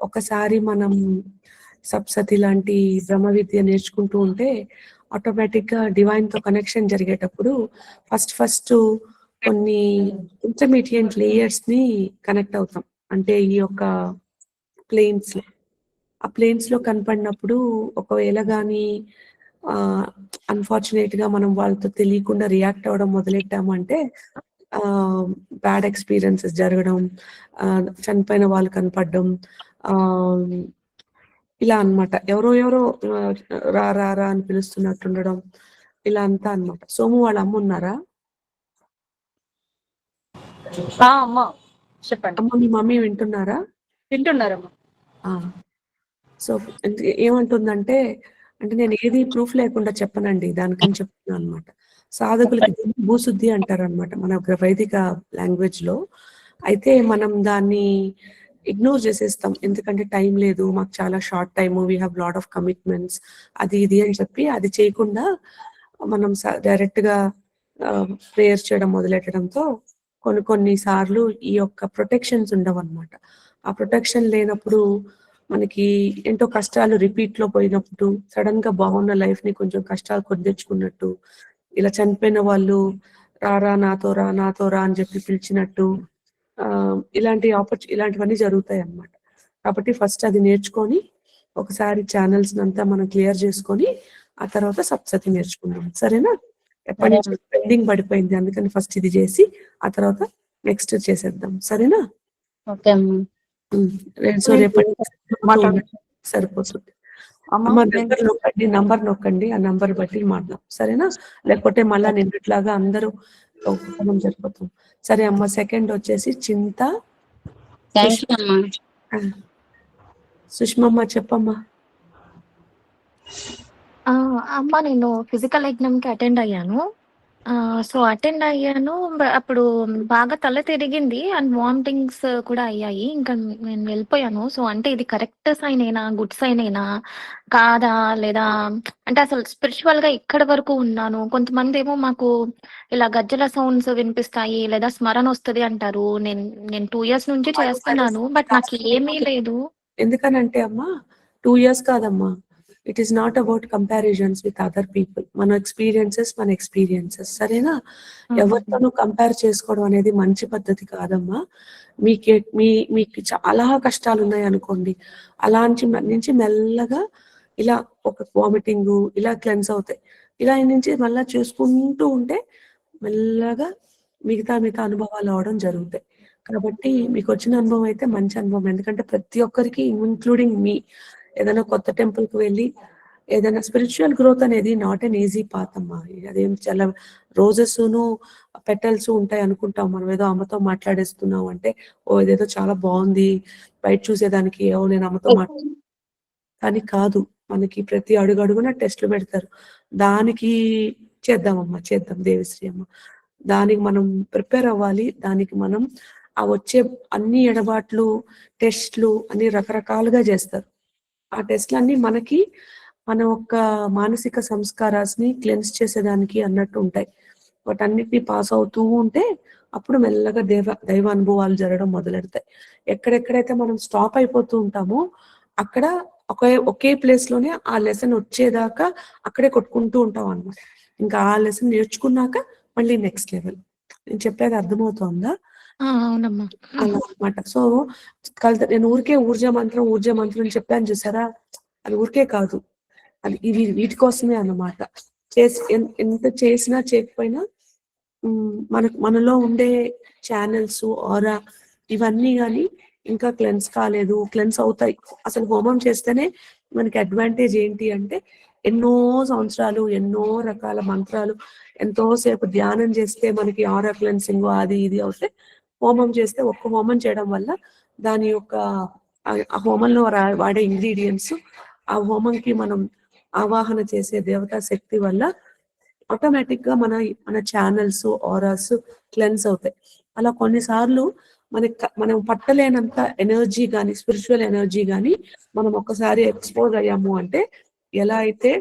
ఒకసారి మనం సప్సతి లాంటి బ్రహ్మ విద్య నేర్చుకుంటూ ఉంటే ఆటోమేటిక్‌గా డివైన్‌తో కనెక్షన్ జరిగేటప్పుడు ఫస్ట్ కొన్ని ఇంటర్మీడియేట్ లేయర్స్‌ని కనెక్ట్ అవుతాం. అంటే ఈ యొక్క ప్లేన్స్‌లో. ఆ ప్లేన్స్‌లో కనపడినప్పుడు ఒకవేళ గాని ఆహ్, అన్‌ఫార్చునేట్‌గా మనం వాళ్ళతో తెలియకుండా రియాక్ట్ అవ్వడం మొదలెట్టాము అంటే ఆహ్, బ్యాడ్ ఎక్స్‌పీరియన్సెస్ జరగడం, చనిపోయిన వాళ్ళు కనపడడం, ఆహ్, ఇలా అన్నమాట. ఎవరో ఆహ్, రా అని పిలుస్తున్నట్టుండడం. ఇలా అంతా అన్నమాట. సోము వాళ్ళ అమ్మున్నారా? అమ్మ చెప్పండి. అమ్మ మీ మమ్మీ వింటున్నారా? వింటున్నారమ్మా. ఆ! సో, ఏమంటుందంటే, అంటే నేను ఏది ప్రూఫ్ లేకుండా చెప్పనండి. దానికని చెప్తున్నా అనమాట. సాధకులకి దీన్ని భూశుద్ధి అంటారనమాట మన వైదిక లాంగ్వేజ్‌లో. అయితే మనం దాన్ని ఇగ్నోర్ చేసేస్తాం. ఎందుకంటే టైం లేదు. మాకు చాలా short time. We have lot of commitments అది ఇది అని చెప్పి అది చేయకుండా మనం డైరెక్ట్‌గా ప్రేయర్ చేయడం మొదలెట్టడంతో కొన్ని సార్లు ఈ యొక్క ప్రొటెక్షన్స్ ఉండవన్నమాట. ఆ ప్రొటెక్షన్ లేనప్పుడు మనకి ఏంటో కష్టాలు రిపీట్‌లో పోయినప్పుడు సడెన్‌గా బాగున్న లైఫ్‌ని కొంచెం కష్టాలు కొని తెచ్చుకున్నట్టు, ఇలా చనిపోయిన వాళ్ళు నాతో రా అని చెప్పి పిలిచినట్టు ఇలాంటివన్నీ జరుగుతాయన్నమాట. కాబట్టి ఫస్ట్ అది నేర్చుకొని ఒకసారి ఛానెల్స్‌నంతా మనం క్లియర్ చేసుకొని ఆ తర్వాత సప్తసతి నేర్చుకుందాం. సరేనా? ఎప్పటినుంచో పెండింగ్ పడిపోయింది. అందుకని ఫస్ట్ ఇది చేసి ఆ తర్వాత నెక్స్ట్ చేసేద్దాం. సరేనా? ఓకే అమ్మ. సో రేపటి సరిపోతుంది. అమ్మ నంబర్ నొక్కండి. ఆ నంబర్ బట్టి మాట్లాడదాం. సరేనా? లేకపోతే మళ్ళా నిన్నట్లాగా అందరూ ఒక్కొక్కరం సరిపోతాం. సరే అమ్మ. సెకండ్ వచ్చేసి చింత సుష్మమ్మ చెప్పమ్మా. అమ్మ నేను ఫిజికల్ ఎగ్జామ్‌కి అటెండ్ అయ్యాను. సో, అటెండ్ అయ్యాను. అప్పుడు బాగా తల తిరిగింది అండ్ వామిటింగ్స్ కూడా అయ్యాయి. ఇంకా నేను వెళ్ళిపోయాను. సో, అంటే ఇది కరెక్ట్ సైనేనా? గుడ్ సైనేనా? కాదా? లేదా అంటే అసలు స్పిరిచువల్‌గా ఇక్కడి వరకు ఉన్నాను. కొంతమందేమో మాకు ఇలా గజ్జల సౌండ్స్ వినిపిస్తాయి లేదా స్మరణొస్తది అంటారు. నేను 2 ఇయర్స్ నుంచి చేస్తున్నాను. బట్ నాకు ఏమీ లేదు. ఎందుకనంటే అమ్మా 2 ఇయర్స్ కాదమ్మా. It is not about comparisons with other people. మన ఎక్స్‌పీరియన్సెస్ సరేనా? ఎవరితోనూ కంపేర్ చేసుకోవడం అనేది మంచి పద్ధతి కాదమ్మా. మీకు చాలా కష్టాలున్నాయనుకోండి. నుంచి మెల్లగా ఇలా ఒక వామిటింగు ఇలా క్లెన్స్ అవుతాయి. ఇలా నుంచి మళ్ళా చూసుకుంటూ ఉంటే మెల్లగా మిగతా అనుభవాలు అవ్వడం జరుగుతాయి. కాబట్టి మీకొచ్చిన అనుభవం అయితే మంచి అనుభవం. ఎందుకంటే ప్రతి ఒక్కరికి ఇంక్లూడింగ్ మీ ఏదైనా కొత్త టెంపుల్‌కి వెళ్ళి ఏదైనా స్పిరిచువల్ గ్రోత్ అనేది నాట్ ఎన్ ఈజీ పాత్ అమ్మా. అదేం చాలా రోజెస్‌ను, పెటల్స్ ఉంటాయి అనుకుంటాం. మనం ఏదో అమ్మతో మాట్లాడేస్తున్నాం అంటే, ఓహ్! ఇదేదో చాలా బావుంది. బయట చూసేదానికి ఓహ్! నేను అమ్మతో కానీ కాదు. మనకి ప్రతి అడుగడుగున టెస్ట్‌లు పెడతారు. దానికి చేద్దాం దేవిశ్రీ అమ్మ. దానికి మనం ప్రిపేర్ అవ్వాలి. దానికి మనం వచ్చే అన్ని ఎడబాట్లు, టెస్ట్‌లు అన్ని రకరకాలుగా చేస్తారు. ఆ టెస్ట్‌లన్నీ మనకి మన యొక్క మానసిక సంస్కారాస్‌ని క్లెన్స్ చేసేదానికి అన్నట్టు ఉంటాయి. వాటన్నిటిని పాస్ అవుతూ ఉంటే అప్పుడు మెల్లగా దైవానుభవాలు జరగడం మొదలెడతాయి. ఎక్కడెక్కడైతే మనం స్టాప్ అయిపోతూ ఉంటామో అక్కడ ఒకే ప్లేస్‌లోనే ఆ లెసన్ వచ్చేదాకా అక్కడే కొట్టుకుంటూ ఉంటాం అన్నమాట. ఇంకా ఆ లెసన్ నేర్చుకున్నాక మళ్ళీ నెక్స్ట్ లెవెల్. నేను చెప్పేది అర్థమవుతోందా? అవునమ్మా. అలా అన్నమాట. సో, నేను ఊరికే ఊర్జా మంత్రం అని చెప్పాను చూసారా? అది ఊరికే కాదు. అది వీటి కోసమే అన్నమాట. ఎంత చేసినా చేయకపోయినా మనలో ఉండే ఛానెల్స్, ఆరా ఇవన్నీ గాని ఇంకా క్లెన్స్ కాలేదు. క్లెన్స్ అవుతాయి. అసలు హోమం చేస్తేనే మనకి అడ్వాంటేజ్ ఏంటి అంటే ఎన్నో సంవత్సరాలు, ఎన్నో రకాల మంత్రాలు, ఎంతో సేపు ధ్యానం చేస్తే మనకి ఆరా క్లెన్సింగ్ అది ఇది అవుతే హోమం చేస్తే ఒక్క హోమం చేయడం వల్ల దాని యొక్క ఆ హోమంలో వాడే ఇంగ్రీడియెంట్స్ ఆ హోమంకి మనం ఆవాహన చేసే దేవతా శక్తి వల్ల ఆటోమేటిక్‌గా మన ఛానెల్స్, ఆరాస్ క్లెన్స్ అవుతాయి. అలా కొన్నిసార్లు మనం పట్టలేనంత ఎనర్జీ గాని, స్పిరిచువల్ ఎనర్జీ గాని మనం ఒక్కసారి ఎక్స్‌పోజ్ అయ్యాము అంటే ఎలా అయితే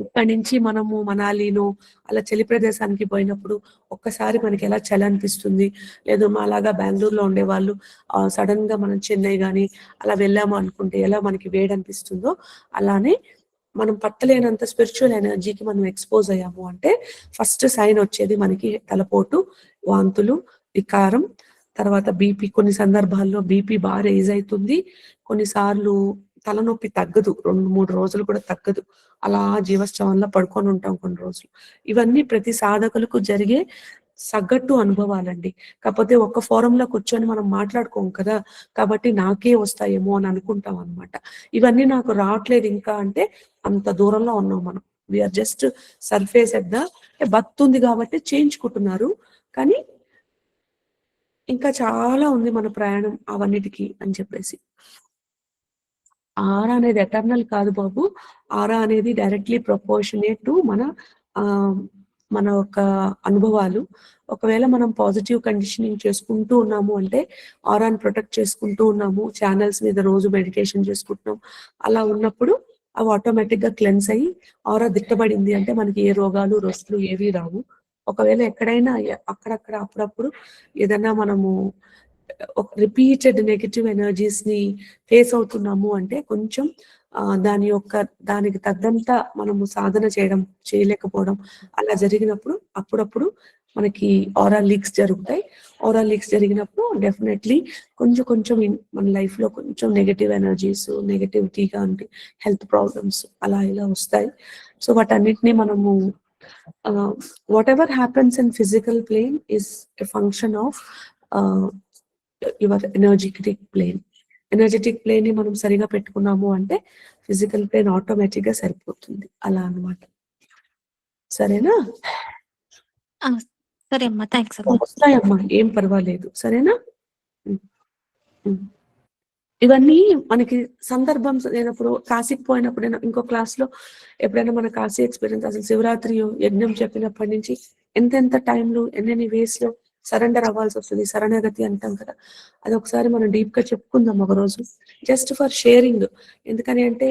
ఇక్కడి నుంచి మనము మనాలినో అలా చలి ప్రదేశానికి పోయినప్పుడు ఒక్కసారి మనకి ఎలా చలి అనిపిస్తుంది, లేదు మాలాగా బెంగళూరులో ఉండేవాళ్ళు సడన్ గా మనం చెన్నై కానీ అలా వెళ్ళాము అనుకుంటే ఎలా మనకి వేడి అనిపిస్తుందో, అలానే మనం పట్టలేనంత స్పిరిచువల్ ఎనర్జీకి మనం ఎక్స్పోజ్ అయ్యాము అంటే ఫస్ట్ సైన్ వచ్చేది మనకి తలపోటు, వాంతులు, వికారం, తర్వాత బీపీ. కొన్ని సందర్భాల్లో బీపీ బాగా రేజ్ అవుతుంది, కొన్నిసార్లు తలనొప్పి తగ్గదు, 2-3 రోజులు కూడా తగ్గదు, అలా జీవశ్చవంలో పడుకొని ఉంటాం కొన్ని రోజులు. ఇవన్నీ ప్రతి సాధకులకు జరిగే సగటు అనుభవాలండి. కాకపోతే ఒక్క ఫోరంలో కూర్చొని మనం మాట్లాడుకోం కదా, కాబట్టి నాకే వస్తాయేమో అని అనుకుంటాం అనమాట. ఇవన్నీ నాకు రావట్లేదు ఇంకా అంటే అంత దూరంలో ఉన్నాం మనం. We're just surface at the బతుంది కాబట్టి చేయించుకుంటున్నారు, కానీ ఇంకా చాలా ఉంది మన ప్రయాణం అవన్నిటికీ అని చెప్పేసి. ఆరా అనేది ఎటర్నల్ కాదు బాబు. ఆరా అనేది డైరెక్ట్లీ ప్రపోర్షనేట్ టు మన యొక్క అనుభవాలు. ఒకవేళ మనం పాజిటివ్ కండిషనింగ్ చేసుకుంటూ ఉన్నాము అంటే, ఆరాని ప్రొటెక్ట్ చేసుకుంటూ ఉన్నాము, ఛానల్స్ మీద రోజు మెడిటేషన్ చేసుకుంటున్నాం, అలా ఉన్నప్పుడు అవి ఆటోమేటిక్ గా క్లెన్స్ అయ్యి ఆరా దిట్టబడింది అంటే మనకి ఏ రోగాలు రొస్టులు ఏవి రావు. ఒకవేళ ఎక్కడైనా అక్కడక్కడ అప్పుడప్పుడు ఏదైనా మనము రిపీటెడ్ నెగటివ్ ఎనర్జీస్ ని ఫేస్ అవుతున్నాము అంటే కొంచెం దానికి తగ్గంత మనము సాధన చేయలేకపోవడం అలా జరిగినప్పుడు అప్పుడప్పుడు మనకి ఆరా లీక్స్ జరుగుతాయి. ఆరా లీక్స్ జరిగినప్పుడు డెఫినెట్లీ కొంచెం మన లైఫ్ లో కొంచెం నెగటివ్ ఎనర్జీస్, నెగటివిటీగా అంటే హెల్త్ ప్రాబ్లమ్స్ అలా ఇలా వస్తాయి. సో వాటన్నిటిని మనము whatever happens in physical plane is a function of your energetic plane ని మనం సరిగా పెట్టుకున్నాము అంటే ఫిజికల్ ప్లేన్ ఆటోమేటిక్ గా సరిపోతుంది, అలా అన్నమాట. సరేనా? సరే అమ్మా, థ్యాంక్స్ అమ్మా. వస్తాయమ్మా, ఏం పర్వాలేదు. సరేనా? ఇవన్నీ మనకి సందర్భం. నేను ఇప్పుడు కాశీకి పోయినప్పుడు, ఇంకో క్లాస్ లో ఎప్పుడైనా మన కాశీ ఎక్స్పీరియన్స్, అసలు శివరాత్రి యజ్ఞం చెప్పినప్పటి నుంచి ఎంతెంత టైంలో ఎన్నెన్ని వేస్ లో సరెండర్ అవ్వాల్సి వస్తుంది, శరణాగతి అంటాం కదా, అది ఒకసారి మనం డీప్ గా చెప్పుకుందాం ఒక రోజు, జస్ట్ ఫర్ షేరింగ్. ఎందుకని అంటే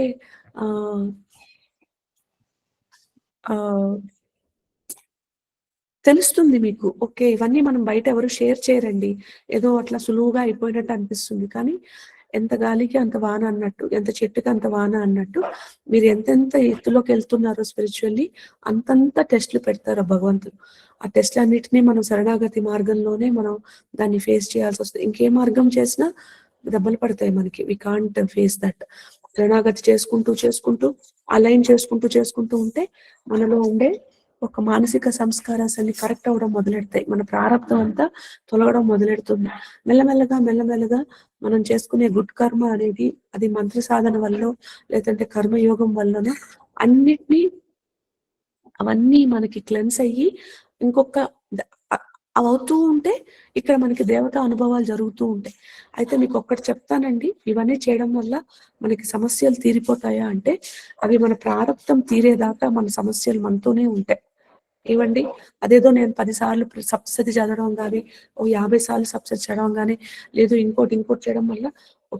తెలుస్తుంది మీకు, ఓకే ఇవన్నీ మనం బయట ఎవరు షేర్ చేయరండి, ఏదో అట్లా సులువుగా అయిపోయినట్టు అనిపిస్తుంది, కానీ ఎంత గాలికి అంత వాన అన్నట్టు, ఎంత చెట్టుకి అంత వాన అన్నట్టు, మీరు ఎంతెంత ఎత్తులోకి వెళ్తున్నారో స్పిరిచువల్లీ అంతంత టెస్ట్లు పెడతారు భగవంతుడు. ఆ టెస్ట్లు అన్నిటినీ మనం శరణాగతి మార్గంలోనే మనం దాన్ని ఫేస్ చేయాల్సి వస్తుంది. ఇంకే మార్గం చేసినా దెబ్బలు పడతాయి మనకి, వి కాంట్ ఫేస్ దట్. శరణాగతి చేసుకుంటూ అలైన్ చేసుకుంటూ ఉంటే మనలో ఉండే ఒక మానసిక సంస్కారాన్ని కరెక్ట్ అవ్వడం మొదలెడతాయి, మన ప్రారంభం అంతా తొలగడం మొదలెడుతుంది. మెల్లమెల్లగా మనం చేసుకునే గుడ్ కర్మ అనేది, అది మంత్ర సాధన వల్ల లేదంటే కర్మయోగం వల్లనో అవన్నీ మనకి క్లెన్స్ అయ్యి అవుతూ ఉంటే ఇక్కడ మనకి దేవతా అనుభవాలు జరుగుతూ ఉంటాయి. అయితే మీకు ఒక్కటి చెప్తానండి, ఇవన్నీ చేయడం వల్ల మనకి సమస్యలు తీరిపోతాయా అంటే, అవి మన ప్రారంభం తీరేదాకా మన సమస్యలు మనతోనే ఉంటాయి. ఏమండి, అదేదో నేను 10 సార్లు సప్తశతి చదవడం కానీ, 50 సార్లు సప్తశతి చదవడం కానీ, లేదు ఇంకోటి చేయడం వల్ల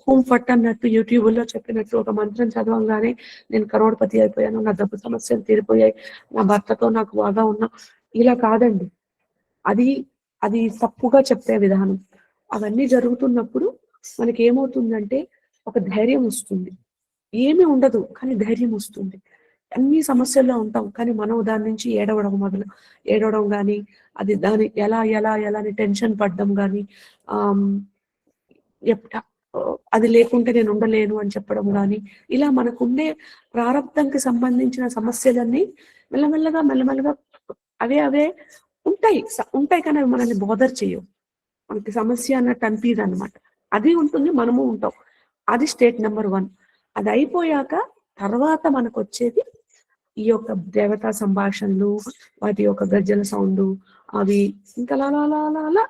హోమ్ ఫట్ అన్నట్టు యూట్యూబ్లో చెప్పినట్టు ఒక మంత్రం చదవంగానే నేను కరోడ్పతి అయిపోయాను, నా డబ్బు సమస్యలు తీరిపోయాయి, నా భర్తతో నాకు బాగా ఉన్నా, ఇలా కాదండి. అది తప్పుగా చెప్పే విధానం. అవన్నీ జరుగుతున్నప్పుడు మనకి ఏమవుతుందంటే ఒక ధైర్యం వస్తుంది. ఏమీ ఉండదు కానీ ధైర్యం వస్తుంది. అన్ని సమస్యల్లో ఉంటాం కానీ మనం దాని నుంచి ఏడవడం కానీ, అది దాని ఎలా అని టెన్షన్ పడడం కానీ, అది లేకుంటే నేను ఉండలేను అని చెప్పడం కానీ, ఇలా మనకుండే ప్రారంభంకి సంబంధించిన సమస్యలన్నీ మెల్లమెల్లగా అవే ఉంటాయి కానీ అవి మనల్ని బోదర్ చేయవు. మనకి సమస్య అన్నట్టు అనిపిదు అనమాట. అది ఉంటుంది, మనము ఉంటాం. అది స్టేట్ నెంబర్ 1. అది అయిపోయాక తర్వాత మనకు వచ్చేది ఈ యొక్క దేవతా సంభాషణలు, వాటి యొక్క గజ్జల సౌండ్, అవి ఇంకా అలా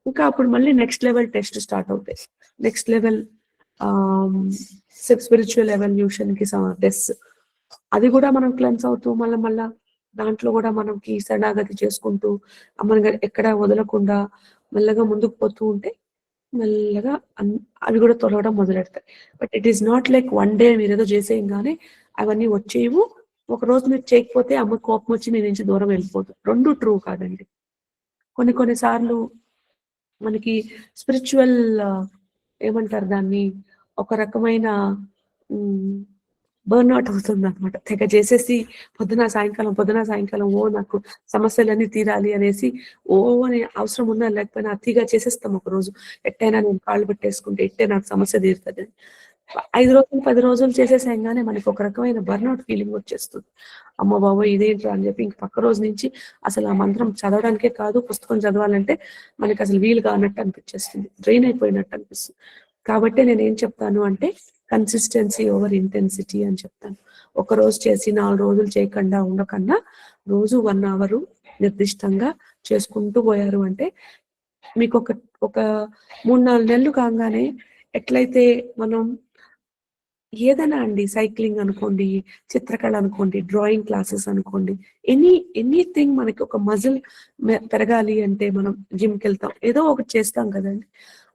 ఇంకా అప్పుడు మళ్ళీ నెక్స్ట్ లెవెల్ టెస్ట్ స్టార్ట్ అవుతాయి. నెక్స్ట్ లెవెల్ స్పిరిచువల్ ఎవల్యూషన్ కి టెస్ట్. అది కూడా మనం క్లెన్స్ అవుతూ మళ్ళా దాంట్లో కూడా మనకి శరణాగతి చేసుకుంటూ మనం ఎక్కడ వదలకుండా మెల్లగా ముందుకు పోతూ ఉంటే మెల్లగా అవి కూడా తొలగడం మొదలెడతాయి. But it is not like one day మీరు ఏదో చేసేయంగానే అవన్నీ వచ్చేవు, ఒక రోజు మీరు చేయకపోతే అమ్మ కోపం వచ్చి మీ నుంచి దూరం వెళ్ళిపోతుంది. 2 ట్రూ కాదండి. కొన్ని సార్లు మనకి స్పిరిచువల్ ఏమంటారు దాన్ని, ఒక రకమైన బర్న్అవుట్ అవుతుందన్నమాట. తెగ చేసేసి పొద్దున సాయంకాలం నాకు సమస్యలన్నీ తీరాలి అనేసి అని అవసరం ఉన్నా లేకపోయినా అతిగా చేసేస్తాం ఒక రోజు. ఎట్టైనా నేను కాళ్ళు పెట్టేసుకుంటే ఎట్టే నాకు సమస్య తీరుతుంది. 5 రోజులు 10 రోజులు చేసేసాయంగానే మనకి ఒక రకమైన బర్న్అవుట్ ఫీలింగ్ వచ్చేస్తుంది. అమ్మ బాబోయ్ ఇదేంట్రా అని చెప్పి ఇంక పక్క రోజు నుంచి అసలు ఆ మంత్రం చదవడానికే కాదు, పుస్తకం చదవాలంటే మనకి అసలు వీలు కానట్టు అనిపించేస్తుంది, డ్రైన్ అయిపోయినట్టు అనిపిస్తుంది. కాబట్టి నేను ఏం చెప్తాను అంటే కన్సిస్టెన్సీ ఓవర్ ఇంటెన్సిటీ అని చెప్తాను. ఒక రోజు చేసి 4 రోజులు చేయకుండా ఉండకన్నా రోజు 1 అవర్ నిర్దిష్టంగా చేసుకుంటూ పోయారు అంటే మీకు ఒక 3-4 నెలలు కాగానే ఎట్లయితే మనం ఏదైనా అండి, సైక్లింగ్ అనుకోండి, చిత్రకళ అనుకోండి, డ్రాయింగ్ క్లాసెస్ అనుకోండి, ఎనీథింగ్ మనకి ఒక మజిల్ పెరగాలి అంటే మనం జిమ్కి వెళ్తాం, ఏదో ఒకటి చేస్తాం కదండి.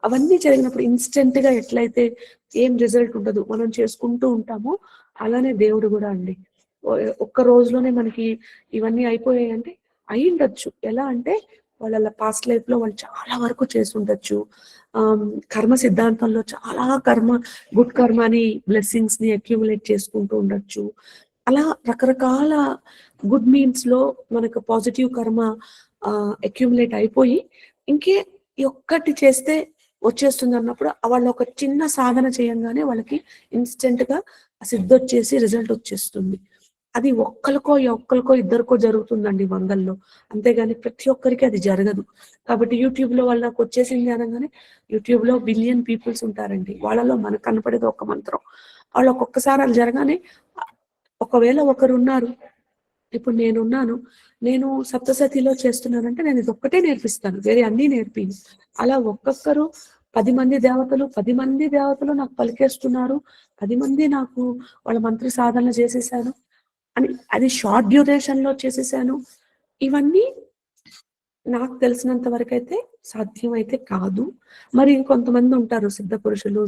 అవన్నీ జరిగినప్పుడు ఇన్స్టెంట్ గా ఎట్లయితే ఏం రిజల్ట్ ఉండదు, మనం చేసుకుంటూ ఉంటామో అలానే దేవుడు కూడా అండి ఒక్క రోజులోనే మనకి ఇవన్నీ అయిపోయాయి అంటే అయి ఉండొచ్చు. ఎలా అంటే వాళ్ళ పాస్ట్ లైఫ్ లో వాళ్ళు చాలా వరకు చేసి ఉండొచ్చు. కర్మ సిద్ధాంతంలో చాలా గుడ్ కర్మని బ్లెస్సింగ్స్ ని అక్యూములేట్ చేసుకుంటూ ఉండొచ్చు. అలా రకరకాల గుడ్ మీన్స్ లో మనకు పాజిటివ్ కర్మ అక్యూములేట్ అయిపోయి ఇంకే ఒక్కటి చేస్తే వచ్చేస్తుంది అన్నప్పుడు వాళ్ళు ఒక చిన్న సాధన చేయంగానే వాళ్ళకి ఇన్స్టెంట్ గా సిద్ధొచ్చేసి రిజల్ట్ వచ్చేస్తుంది. అది ఒక్కరికో ఇద్దరికో జరుగుతుందండి వందల్లో, అంతేగాని ప్రతి ఒక్కరికి అది జరగదు. కాబట్టి యూట్యూబ్ లో వాళ్ళకి వచ్చేసింది అనగానే యూట్యూబ్ లో బిలియన్ పీపుల్స్ ఉంటారండి, వాళ్ళలో మనకు కనపడేది ఒక మంత్రం. వాళ్ళు ఒక్కొక్కసారి అది జరగానే ఒకవేళ ఒకరు ఉన్నారు, ఇప్పుడు నేను సప్తసతిలో చేస్తున్నానంటే నేను ఇది ఒక్కటే నేర్పిస్తాను, వేరే అన్ని నేర్పి అలా ఒక్కొక్కరు 10 మంది దేవతలు నాకు పలికేస్తున్నారు, 10 మంది నాకు వాళ్ళ మంత్ర సాధన చేసేసాను అని, అది షార్ట్ డ్యూరేషన్ లో చేసేసాను. ఇవన్నీ నాకు తెలిసినంత వరకు అయితే సాధ్యం అయితే కాదు. మరి ఇంకొంతమంది ఉంటారు సిద్ధ పురుషులు,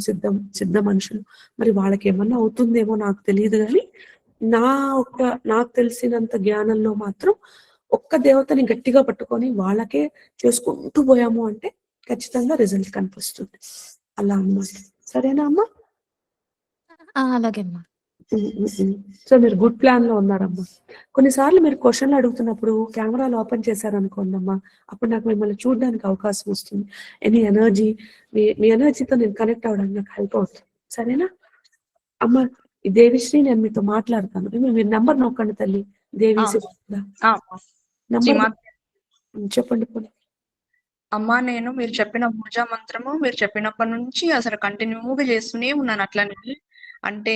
సిద్ధ మనుషులు, మరి వాళ్ళకి ఏమన్నా అవుతుందేమో నాకు తెలియదు. కానీ నాకు తెలిసినంత జ్ఞానంలో మాత్రం ఒక్క దేవతని గట్టిగా పట్టుకొని వాళ్ళకే చేసుకుంటూ పోయాము అంటే ఖచ్చితంగా రిజల్ట్ కనిపిస్తుంది. అలా అన్నమాట. సరేనా అమ్మా? అలాగే అమ్మా. సో మీరు గుడ్ ప్లాన్ లో ఉన్నారమ్మా. కొన్నిసార్లు మీరు క్వశ్చన్లు అడుగుతున్నప్పుడు కెమెరాలు ఓపెన్ చేశారనుకోండి అమ్మా, అప్పుడు నాకు మిమ్మల్ని చూడడానికి అవకాశం వస్తుంది. ఎనీ ఎనర్జీ, మీ ఎనర్జీతో నేను కనెక్ట్ అవ్వడానికి నాకు హెల్ప్ అవుతుంది. సరేనా అమ్మ? దేవిశ్రీ, నేను మీతో మాట్లాడతాను. మీరు నెంబర్ నొక్కండి తల్లి. దేవిశ్రీ నెంబర్ చెప్పండి. అమ్మా, నేను మీరు చెప్పిన పూజా మంత్రము మీరు చెప్పినప్పటి నుంచి అసలు కంటిన్యూగా చేస్తూనే ఉన్నాను. అట్లనే అంటే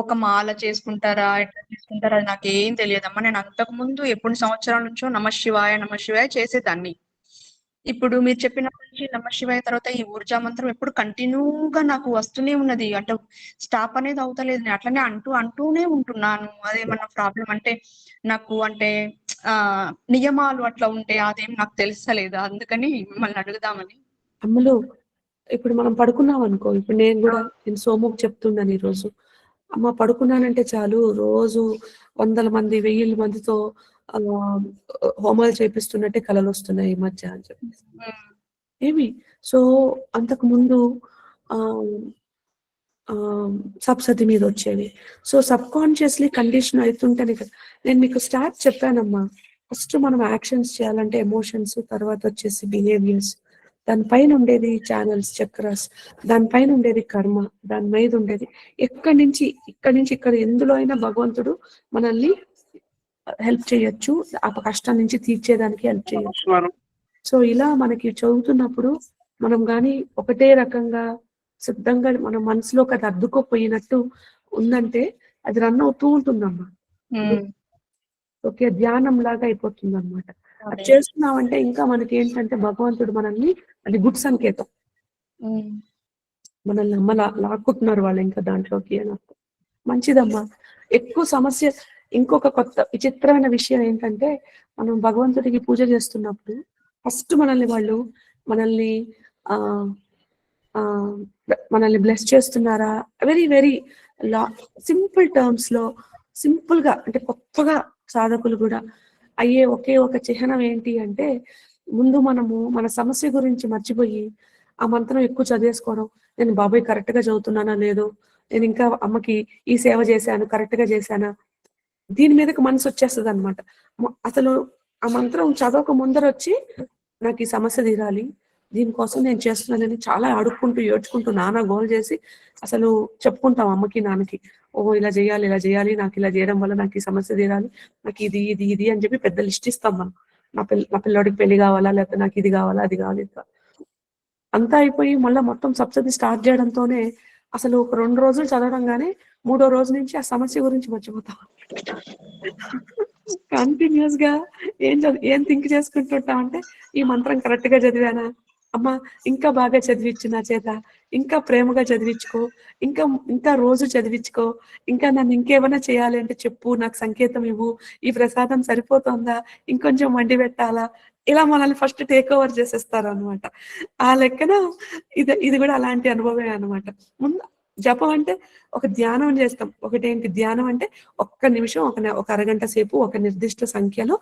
ఒక మాల చేసుకుంటారా, ఎట్లా చేసుకుంటారా అది నాకేం తెలియదమ్మా. నేను అంతకు ముందు ఎప్పుడు సంవత్సరాల నుంచో నమశివాయ చేసేదాన్ని. ఇప్పుడు మీరు చెప్పినప్పటి నుంచి నమశివాయ తర్వాత ఈ ఊర్జా మంత్రం ఎప్పుడు కంటిన్యూగా నాకు వస్తూనే ఉన్నది. అంటే స్టాప్ అనేది అవుతలేదు. నేను అట్లనే అంటూనే ఉంటున్నాను. అదేమన్నా ప్రాబ్లం అంటే నాకు అంటే నియమాలు అట్లా ఉంటే అదేం నాకు తెలుస్తలేదు. అందుకని మిమ్మల్ని అడుగుదామని. అమ్మలు, ఇప్పుడు మనం పడుకున్నాం అనుకో, ఇప్పుడు నేను సోముకు చెప్తున్నాను ఈరోజు, అమ్మ పడుకున్నానంటే చాలు రోజు 100 మంది 1000 మందితో హోమాలు చేపిస్తున్నట్టే కళలు వస్తున్నాయి ఈ మధ్య అని చెప్పి ఏమి. సో అంతకు ముందు సప్సతి మీద వచ్చేవి. సో సబ్ కాన్షియస్లీ కండిషన్ అవుతుంటేనే కదా నేను మీకు స్టార్ట్ చెప్పానమ్మా. ఫస్ట్ మనం యాక్షన్స్ చేయాలంటే ఎమోషన్స్, తర్వాత వచ్చేసి బిహేవియర్స్, దానిపైన ఉండేది ఛానల్స్, చక్రాస్, దానిపైన ఉండేది కర్మ, దాని మీద ఉండేది ఇక్కడి నుంచి ఇక్కడ ఎందులో అయినా భగవంతుడు మనల్ని హెల్ప్ చేయొచ్చు, ఆ కష్టం నుంచి తీర్చేదానికి హెల్ప్ చేయొచ్చు. సో ఇలా మనకి చదువుతున్నప్పుడు మనం కానీ ఒకటే రకంగా సిద్ధంగా మన మనసులోకి అది అద్దుకోపోయినట్టు ఉందంటే అది రన్ అవుతూ ఉంటుందమ్మా. ఓకే, ధ్యానం లాగా అయిపోతుంది అనమాట. అది చేస్తున్నామంటే ఇంకా మనకి ఏంటంటే భగవంతుడు మనల్ని, అది గుడ్ సంకేతం, మనల్ని అమ్మ లాక్కుంటున్నారు వాళ్ళు ఇంకా దాంట్లోకి అని అర్థం. మంచిదమ్మా. ఎక్కువ సమస్య, ఇంకొక కొత్త విచిత్రమైన విషయం ఏంటంటే మనం భగవంతుడికి పూజ చేస్తున్నప్పుడు ఫస్ట్ మనల్ని బ్లెస్ చేస్తున్నారా, వెరీ వెరీ సింపుల్ టర్మ్స్ లో సింపుల్ గా అంటే కొత్తగా సాధకులు కూడా అయ్యే ఒకే ఒక చిహ్నం ఏంటి అంటే, ముందు మనము మన సమస్య గురించి మర్చిపోయి ఆ మంత్రం ఎక్కువ చదివేసుకోవడం. నేను బాబాయ్ కరెక్ట్ గా చదువుతున్నానా లేదో, నేను ఇంకా అమ్మకి ఈ సేవ చేశాను కరెక్ట్ గా చేశానా, దీని మీదకి మనసు వచ్చేస్తుంది అనమాట. అసలు ఆ మంత్రం చదవక ముందర వచ్చి నాకు ఈ సమస్య తీరాలి, దీనికోసం నేను చేస్తున్నానని చాలా అడుక్కుంటూ ఏడ్చుకుంటూ నానా గోల్ చేసి అసలు చెప్పుకుంటాం అమ్మకి నాన్నకి. ఓహో ఇలా చేయాలి, నాకు ఇలా చేయడం వల్ల నాకు ఈ సమస్య తీరాలి, నాకు ఇది ఇది ఇది అని చెప్పి పెద్ద లిస్ట్ ఇస్తాం మనం. నా పిల్లోడికి పెళ్లి కావాలా, లేకపోతే నాకు ఇది కావాలా అది కావాలి ఇది కావాలి. అంతా అయిపోయి మళ్ళీ మొత్తం సప్తతి స్టార్ట్ చేయడంతోనే అసలు ఒక 2 రోజులు చదవడంగానే 3వ రోజు నుంచి ఆ సమస్య గురించి మర్చిపోతాం. కంటిన్యూస్ గా ఏం థింక్ చేసుకుంటుంటాం అంటే, ఈ మంత్రం కరెక్ట్ గా చదివానా, అమ్మ ఇంకా బాగా చదివించు నా చేత, ఇంకా ప్రేమగా చదివించుకో, ఇంకా రోజు చదివించుకో, ఇంకా నన్ను ఇంకేమైనా చేయాలి అంటే చెప్పు, నాకు సంకేతం ఇవ్వు, ఈ ప్రసాదం సరిపోతుందా, ఇంకొంచెం వండి పెట్టాలా, ఇలా మనల్ని ఫస్ట్ టేక్ ఓవర్ చేసేస్తారు అనమాట. ఆ లెక్కన ఇది కూడా అలాంటి అనుభవమే అనమాట. ముందు జపం అంటే ఒక ధ్యానం చేస్తాం. ఒకటేంటి ధ్యానం అంటే ఒక్క నిమిషం ఒక అరగంట సేపు ఒక నిర్దిష్ట సంఖ్యలో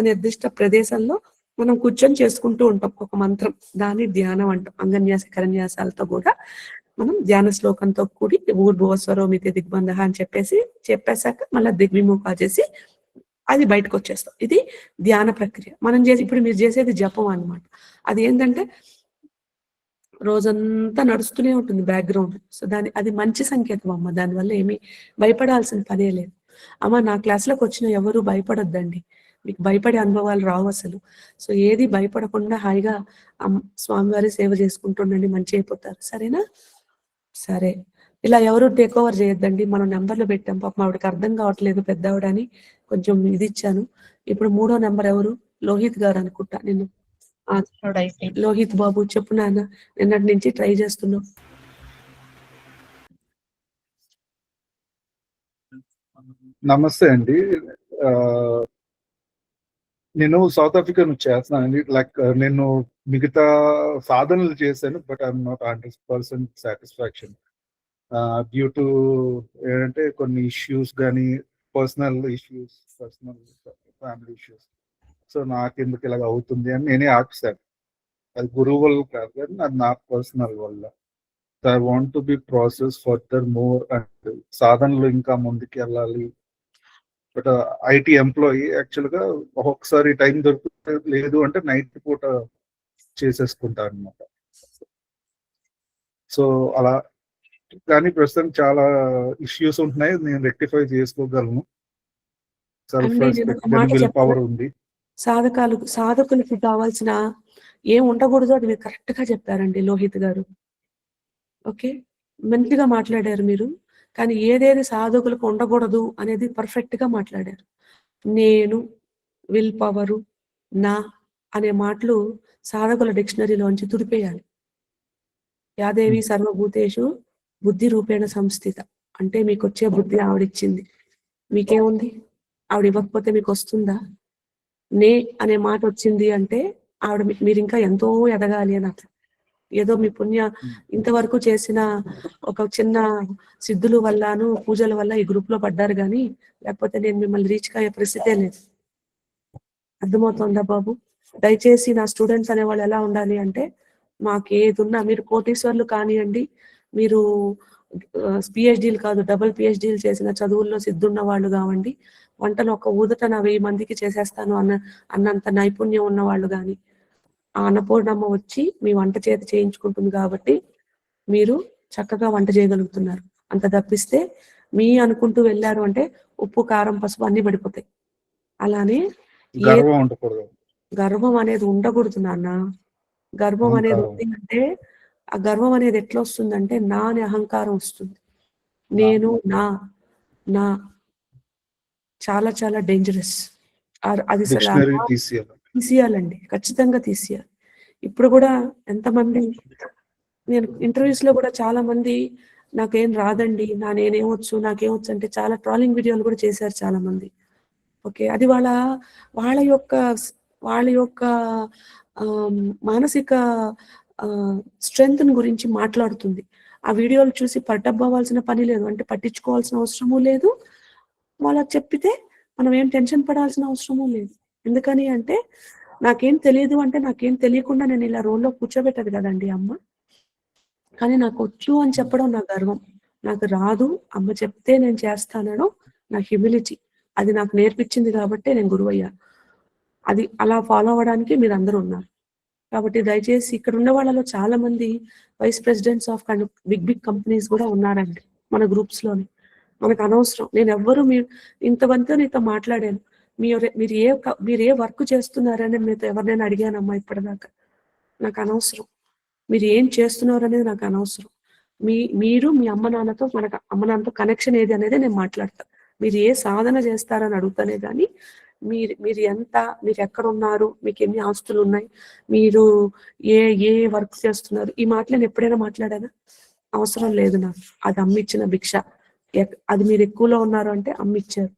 నిర్దిష్ట ప్రదేశంలో మనం కూర్చొని చేసుకుంటూ ఉంటాం ఒక మంత్రం. దాన్ని ధ్యానం అంటాం. అంగన్యాస కరన్యాసాలతో కూడా మనం ధ్యాన శ్లోకంతో కూడి ఊర్భువస్వరోమితి దిగ్బంధ అని చెప్పేశాక మళ్ళీ దిగ్విముఖ చేసి అది బయటకు వచ్చేస్తాం. ఇది ధ్యాన ప్రక్రియ. ఇప్పుడు మీరు చేసేది జపం అన్నమాట. అది ఏంటంటే రోజంతా నడుస్తూనే ఉంటుంది బ్యాక్గ్రౌండ్. సో అది మంచి సంకేతం అమ్మ. దానివల్ల ఏమీ భయపడాల్సిన పనే లేదు. అమ్మ నా క్లాస్లోకి వచ్చిన ఎవరు భయపడొద్దండి, మీకు భయపడే అనుభవాలు రావు అసలు. సో ఏది భయపడకుండా హాయిగా స్వామివారి సేవ చేసుకుంటుండండి, మంచి అయిపోతారు. సరేనా? సరే, ఇలా ఎవరు టేక్ ఓవర్ చేయొద్దండి. మనం నెంబర్లు పెట్టాం, పాపం ఆవిడకి అర్థం కావట్లేదు పెద్దవాడని కొంచెం ఇది ఇచ్చాను. ఇప్పుడు 3వ నెంబర్ ఎవరు? లోహిత్ గారు అనుకుంటా. నేను లోహిత్ బాబు చెప్పు నాన్న, నిన్నటి నుంచి ట్రై చేస్తున్నావు. నమస్తే అండి. నేను సౌత్ ఆఫ్రికా నుంచి చేస్తున్నానండి. లైక్ నేను మిగతా సాధనలు చేశాను, but I'm not 100% satisfaction due to ఏంటంటే కొన్ని ఇష్యూస్ కానీ, personal issues, personal family issues. So నాకు ఎందుకు ఇలాగ అవుతుంది అని నేనే ఆపిస్తాను. అది గురువు వల్ల కాదు కానీ అది నా పర్సనల్ వల్ల. So I want to be process further more and సాధనలు ఇంకా ముందుకు వెళ్ళాలి. బట్ ఐటీ ఎంప్లాయీ యాక్చువల్గా ఒక్కొక్కసారి టైం దొరుకుతుంది, లేదు అంటే నైట్ పూట చేసేసుకుంటా అనమాట. సో అలా కానీ ప్రస్తుతం చాలా ఇష్యూస్ ఉంటున్నాయి, నేను రెక్టిఫై చేసుకోగలను. సెల్ఫ్ రెస్పెక్ట్ విల్ పవర్ ఉంది. సాధకులకి కావాల్సిన ఏం ఉండకూడదు అది మీరు కరెక్ట్ గా చెప్పారండి లోహిత్ గారు. ఓకే, మంచిగా మాట్లాడారు మీరు. కానీ ఏదేది సాధకులకు ఉండకూడదు అనేది పర్ఫెక్ట్ గా మాట్లాడారు. నేను, విల్ పవరు, నా అనే మాటలు సాధకుల డిక్షనరీలోంచి తుడిపేయాలి. యాదేవి సర్వభూతేషు బుద్ధి రూపేణ సంస్థిత అంటే మీకు వచ్చే బుద్ధి ఆవిడిచ్చింది. మీకేముంది? ఆవిడ ఇవ్వకపోతే మీకు వస్తుందా? నే అనే మాట వచ్చింది అంటే మీరు ఇంకా ఎంతో ఎదగాలి అని అర్థం. ఏదో మీ పుణ్య ఇంతవరకు చేసిన ఒక చిన్న సిద్ధుల వల్లను పూజల వల్ల ఈ గ్రూప్ లో పడ్డారు కానీ లేకపోతే నేను మిమ్మల్ని రీచ్ అయ్యే పరిస్థితే లేదు. అర్థమవుతుందా బాబు? దయచేసి నా స్టూడెంట్స్ అనే వాళ్ళు ఎలా ఉండాలి అంటే, మాకు ఏది ఉన్నా మీరు కోటీశ్వర్లు కానివ్వండి, మీరు పిహెచ్డీలు కాదు డబుల్ పిహెచ్డీలు చేసిన చదువుల్లో సిద్ధున్న వాళ్ళు కావండి, వంటలు ఒక ఊదట నా 1000 మందికి చేసేస్తాను అన్నంత నైపుణ్యం ఉన్న వాళ్ళు కానీ, ఆ అన్నపూర్ణమ్మ వచ్చి మీ వంట చేతి చేయించుకుంటుంది కాబట్టి మీరు చక్కగా వంట చేయగలుగుతున్నారు. అంత తప్పిస్తే మీ అనుకుంటూ వెళ్ళారు అంటే ఉప్పు కారం పసుపు అన్ని పడిపోతాయి. అలానే గర్వం అనేది ఉండకూడదు నాన్న. గర్వం అనేది ఉంది అంటే ఆ గర్వం అనేది ఎట్లా వస్తుందంటే నా అనే అహంకారం వస్తుంది. నేను నా చాలా చాలా డేంజరస్. అది తీసేయాలండి, ఖచ్చితంగా తీసేయాలి. ఇప్పుడు కూడా ఎంతమంది నేను ఇంటర్వ్యూస్ లో కూడా చాలా మంది నాకేం రాదండి, నేనేమొచ్చు నాకేమొచ్చు అంటే చాలా ట్రాలింగ్ వీడియోలు కూడా చేశారు చాలా మంది. ఓకే, అది వాళ్ళ యొక్క మానసిక స్ట్రెంగ్త్ గురించి మాట్లాడుతుంది. ఆ వీడియోలు చూసి పట్టబ్బవ్వాల్సిన పని లేదు, అంటే పట్టించుకోవాల్సిన అవసరము లేదు. వాళ్ళకి చెప్పితే మనం ఏం టెన్షన్ పడాల్సిన అవసరమూ లేదు. ఎందుకని అంటే నాకేం తెలియదు అంటే నాకేం తెలియకుండా నేను ఇలా రోల్లో కూర్చోబెట్టదు కదండి అమ్మ. కానీ నాకు వచ్చు అని చెప్పడం నా గర్వం. నాకు రాదు అమ్మ చెప్తే నేను చేస్తానడం నా హ్యూమిలిటీ. అది నాకు నేర్పించింది కాబట్టే నేను గురువయ్యాను. అది అలా ఫాలో అవ్వడానికి మీరందరూ ఉన్నారు. కాబట్టి దయచేసి ఇక్కడ ఉన్న వాళ్ళలో చాలా మంది vice presidents of big companies కూడా ఉన్నారండి మన గ్రూప్స్ లోని. మనకు అనవసరం. నేను ఎవ్వరు ఇంతమందితో నీతో మాట్లాడాను. మీరు ఏ వర్క్ చేస్తున్నారని మీతో ఎవరినైనా అడిగానమ్మా ఇప్పటిదాకా? నాకు అనవసరం. మీరు ఏం చేస్తున్నారు అనేది నాకు అనవసరం. మీరు మీ అమ్మ నాన్నతో మనకు అమ్మ నాన్నతో కనెక్షన్ ఏది అనేది నేను మాట్లాడతా. మీరు ఏ సాధన చేస్తారని అడుగుతానే కానీ మీరు ఎంత, మీరు ఎక్కడ ఉన్నారు, మీకు ఎన్ని ఆస్తులు ఉన్నాయి, మీరు ఏ వర్క్ చేస్తున్నారు, ఈ మాటలు నేను ఎప్పుడైనా మాట్లాడానా? అవసరం లేదు నాకు. అది అమ్మ ఇచ్చిన భిక్ష. అది మీరు ఎక్కువలో ఉన్నారు అంటే అమ్మ ఇచ్చారు.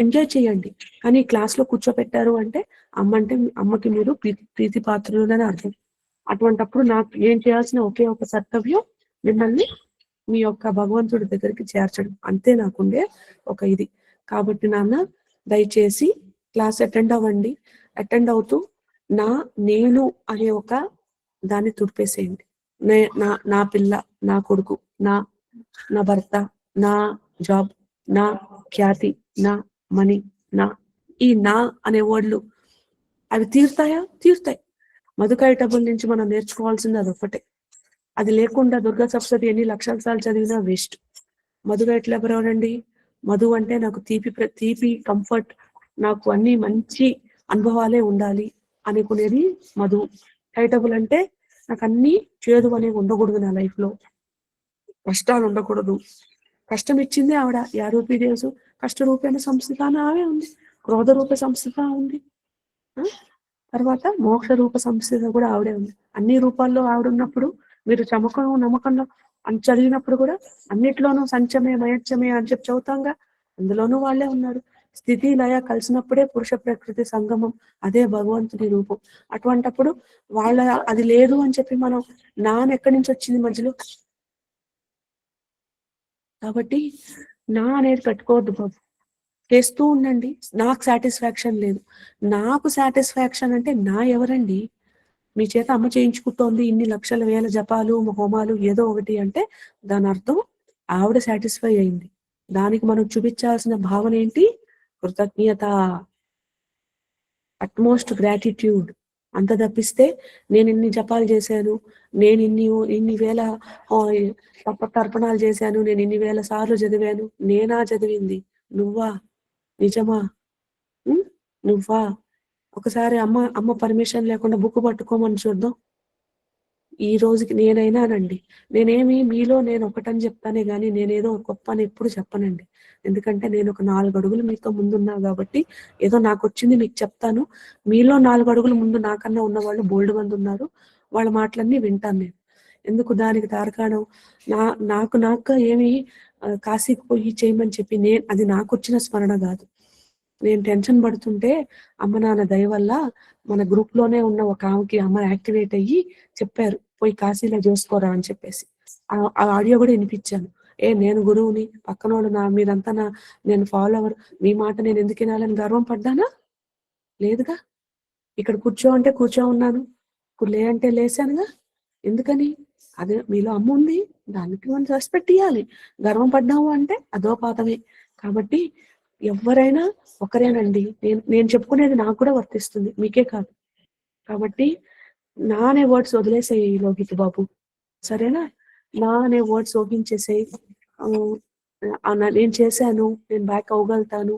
ఎంజాయ్ చేయండి. కానీ క్లాస్ లో కూర్చోపెట్టారు అంటే అమ్మకి మీరు ప్రీతి పాత్రులు అని అర్థం. అటువంటప్పుడు నాకు ఏం చేయాల్సిన ఒకే ఒక కర్తవ్యం మిమ్మల్ని మీ యొక్క భగవంతుడి దగ్గరికి చేర్చడం. అంతే నాకుండే ఒక ఇది. కాబట్టి నాన్న దయచేసి క్లాస్ అటెండ్ అవ్వండి. అటెండ్ అవుతూ నేను అనే ఒక దాన్ని తుడిపేసేయండి. నా పిల్ల, నా కొడుకు, నా భర్త, నా జాబ్, నా ఖ్యాతి, నా మనీ, ఈ నా అనే వర్డ్లు అవి తీరుతాయా? తీరుతాయి. మధుకైటబుల్ నుంచి మనం నేర్చుకోవాల్సింది అదొక్కటే. అది లేకుండా దుర్గా సప్తశతి ఎన్ని లక్షల సార్లు చదివినా వేస్ట్. మధుకైటలు ఎవరెవరండి? మధు అంటే నాకు తీపి కంఫర్ట్, నాకు అన్ని మంచి అనుభవాలే ఉండాలి అనుకునేది మధు. కైటబుల్ అంటే నాకు అన్ని చేదు అనేవి ఉండకూడదు, నా లైఫ్ లో కష్టాలు ఉండకూడదు. కష్టం ఇచ్చింది ఆవిడ. యా రూపీ దేశు కష్ట రూపేణ సంస్థ ఆవే ఉంది, క్రోధ రూప సంస్థ ఉంది, తర్వాత మోక్ష రూప సంస్థ కూడా ఆవిడే ఉంది. అన్ని రూపాల్లో ఆవిడ ఉన్నప్పుడు మీరు నమ్మకంలో అని చదివినప్పుడు కూడా అన్నిట్లోనూ సంచమే మయచ్చమే అని చెప్పి చదువుతాంగా, అందులోనూ వాళ్ళే ఉన్నారు. స్థితి లయ కలిసినప్పుడే పురుష ప్రకృతి సంగమం, అదే భగవంతుడి రూపం. అటువంటప్పుడు అది లేదు అని చెప్పి మనం ఎక్కడి నుంచి వచ్చింది మధ్యలో? కాబట్టి అనేది పెట్టుకోవద్దు బాబు. చేస్తూ ఉండండి. నాకు సాటిస్ఫాక్షన్ లేదు. నాకు సాటిస్ఫాక్షన్ అంటే ఎవరండి? మీ చేత అమ్మ చేయించుకుంటోంది ఇన్ని లక్షల వేల జపాలు హోమాలు ఏదో ఒకటి అంటే దాని అర్థం ఆవిడ సాటిస్ఫై అయింది. దానికి మనం చూపించాల్సిన భావన ఏంటి? కృతజ్ఞత, అట్మోస్ట్ గ్రాటిట్యూడ్. అంత తప్పిస్తే నేను ఇన్ని జపాలు చేశాను, నేను ఇన్ని వేల తర్పణాలు చేశాను, నేను ఇన్ని వేల సార్లు చదివాను. నేనా చదివింది? నువ్వా? నిజమా? నువ్వా? ఒకసారి అమ్మ పర్మిషన్ లేకుండా బుక్ పట్టుకోమని చూద్దాం. ఈ రోజుకి నేనైనానండి, నేనేమి మీలో నేను ఒకటని చెప్తానే గానీ నేనేదో గొప్ప అని ఎప్పుడు చెప్పనండి. ఎందుకంటే నేను ఒక 4 అడుగులు మీతో ముందున్నా కాబట్టి ఏదో నాకు వచ్చింది మీకు చెప్తాను. మీలో 4 అడుగులు ముందు నాకన్నా ఉన్న వాళ్ళు బోల్డ్ మంది ఉన్నారు. వాళ్ళ మాటలన్నీ వింటాను నేను. ఎందుకు దానికి తార్కాణం? నాకు ఏమి కాశీకి పోయి చేయమని చెప్పి అది నాకు వచ్చిన స్మరణ కాదు. నేను టెన్షన్ పడుతుంటే అమ్మ నాన్న దయ వల్ల మన గ్రూప్ లోనే ఉన్న ఒక ఆమెకి అమ్మ యాక్టివేట్ అయ్యి చెప్పారు, పోయి కాశీలో చేసుకోరా అని చెప్పేసి. ఆ ఆడియో కూడా వినిపించాను. నేను గురువుని, పక్కన వాళ్ళు మీరంతా నేను ఫాలోవర్, మీ మాట నేను ఎందుకు వినాలని గర్వం పడ్డానా? లేదుగా. ఇక్కడ కూర్చో అంటే కూర్చో ఉన్నాను, లే అంటే లేసానుగా. ఎందుకని? అదే మీలో అమ్మ ఉంది, దానికి మనం రెస్పెక్ట్ ఇవ్వాలి. గర్వం పడ్డాము అంటే అదో పాతమే. కాబట్టి ఎవరైనా ఒకరేనండి. నేను చెప్పుకునేది నాకు కూడా వర్తిస్తుంది, మీకే కాదు. కాబట్టి అనే వర్డ్స్ వదిలేసేయి లోహిత్ బాబు, సరేనా? అనే వర్డ్స్ ఊహించేసేయి. నేను చేశాను, నేను బ్యాక్ అవ్వగలుగుతాను,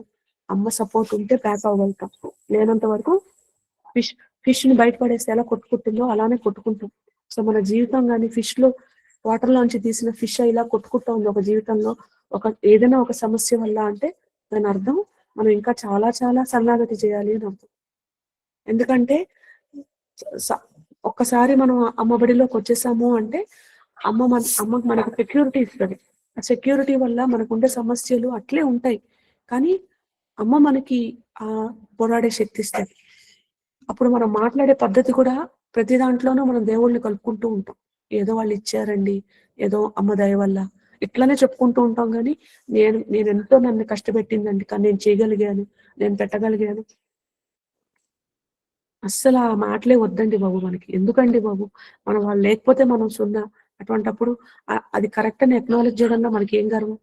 అమ్మ సపోర్ట్ ఉంటే బ్యాక్ అవ్వగలుగుతాం. లేనంత వరకు ఫిష్ ని బయటపడేస్తే ఎలా కొట్టుకుంటుందో అలానే కొట్టుకుంటాం. సో మన జీవితం కానీ ఫిష్ లో వాటర్ లోంచి తీసిన ఫిష్ ఇలా కొట్టుకుంటా ఉంది ఒక జీవితంలో. ఏదైనా ఒక సమస్య వల్ల అంటే దాని అర్థం మనం ఇంకా చాలా చాలా సన్నాగతి చేయాలి అని అర్థం. ఎందుకంటే ఒక్కసారి మనం అమ్మ బడిలోకి వచ్చేసాము అంటే అమ్మకు మనకు సెక్యూరిటీ ఇస్తుంది. ఆ సెక్యూరిటీ వల్ల మనకుండే సమస్యలు అట్లే ఉంటాయి, కానీ అమ్మ మనకి ఆ పోరాడే శక్తి ఇస్తుంది. అప్పుడు మనం మాట్లాడే పద్ధతి కూడా ప్రతి దాంట్లోనూ మనం దేవుళ్ళని కలుపుకుంటూ ఉంటాం. ఏదో వాళ్ళు ఇచ్చారండి, ఏదో అమ్మ దయ వల్ల, ఇట్లానే చెప్పుకుంటూ ఉంటాం కానీ నేను ఎంతో నన్ను కష్టపెట్టిందండి, కానీ నేను చేయగలిగాను, నేను పెట్టగలిగాను. అస్సలు ఆ మాటలే వద్దండి బాబు మనకి. ఎందుకండి బాబు, మనం వాళ్ళు లేకపోతే మనం సున్నా. అటువంటప్పుడు అది కరెక్ట్ అని అక్నాలెడ్జ్ చేయడంలో మనకి ఏం గర్వం?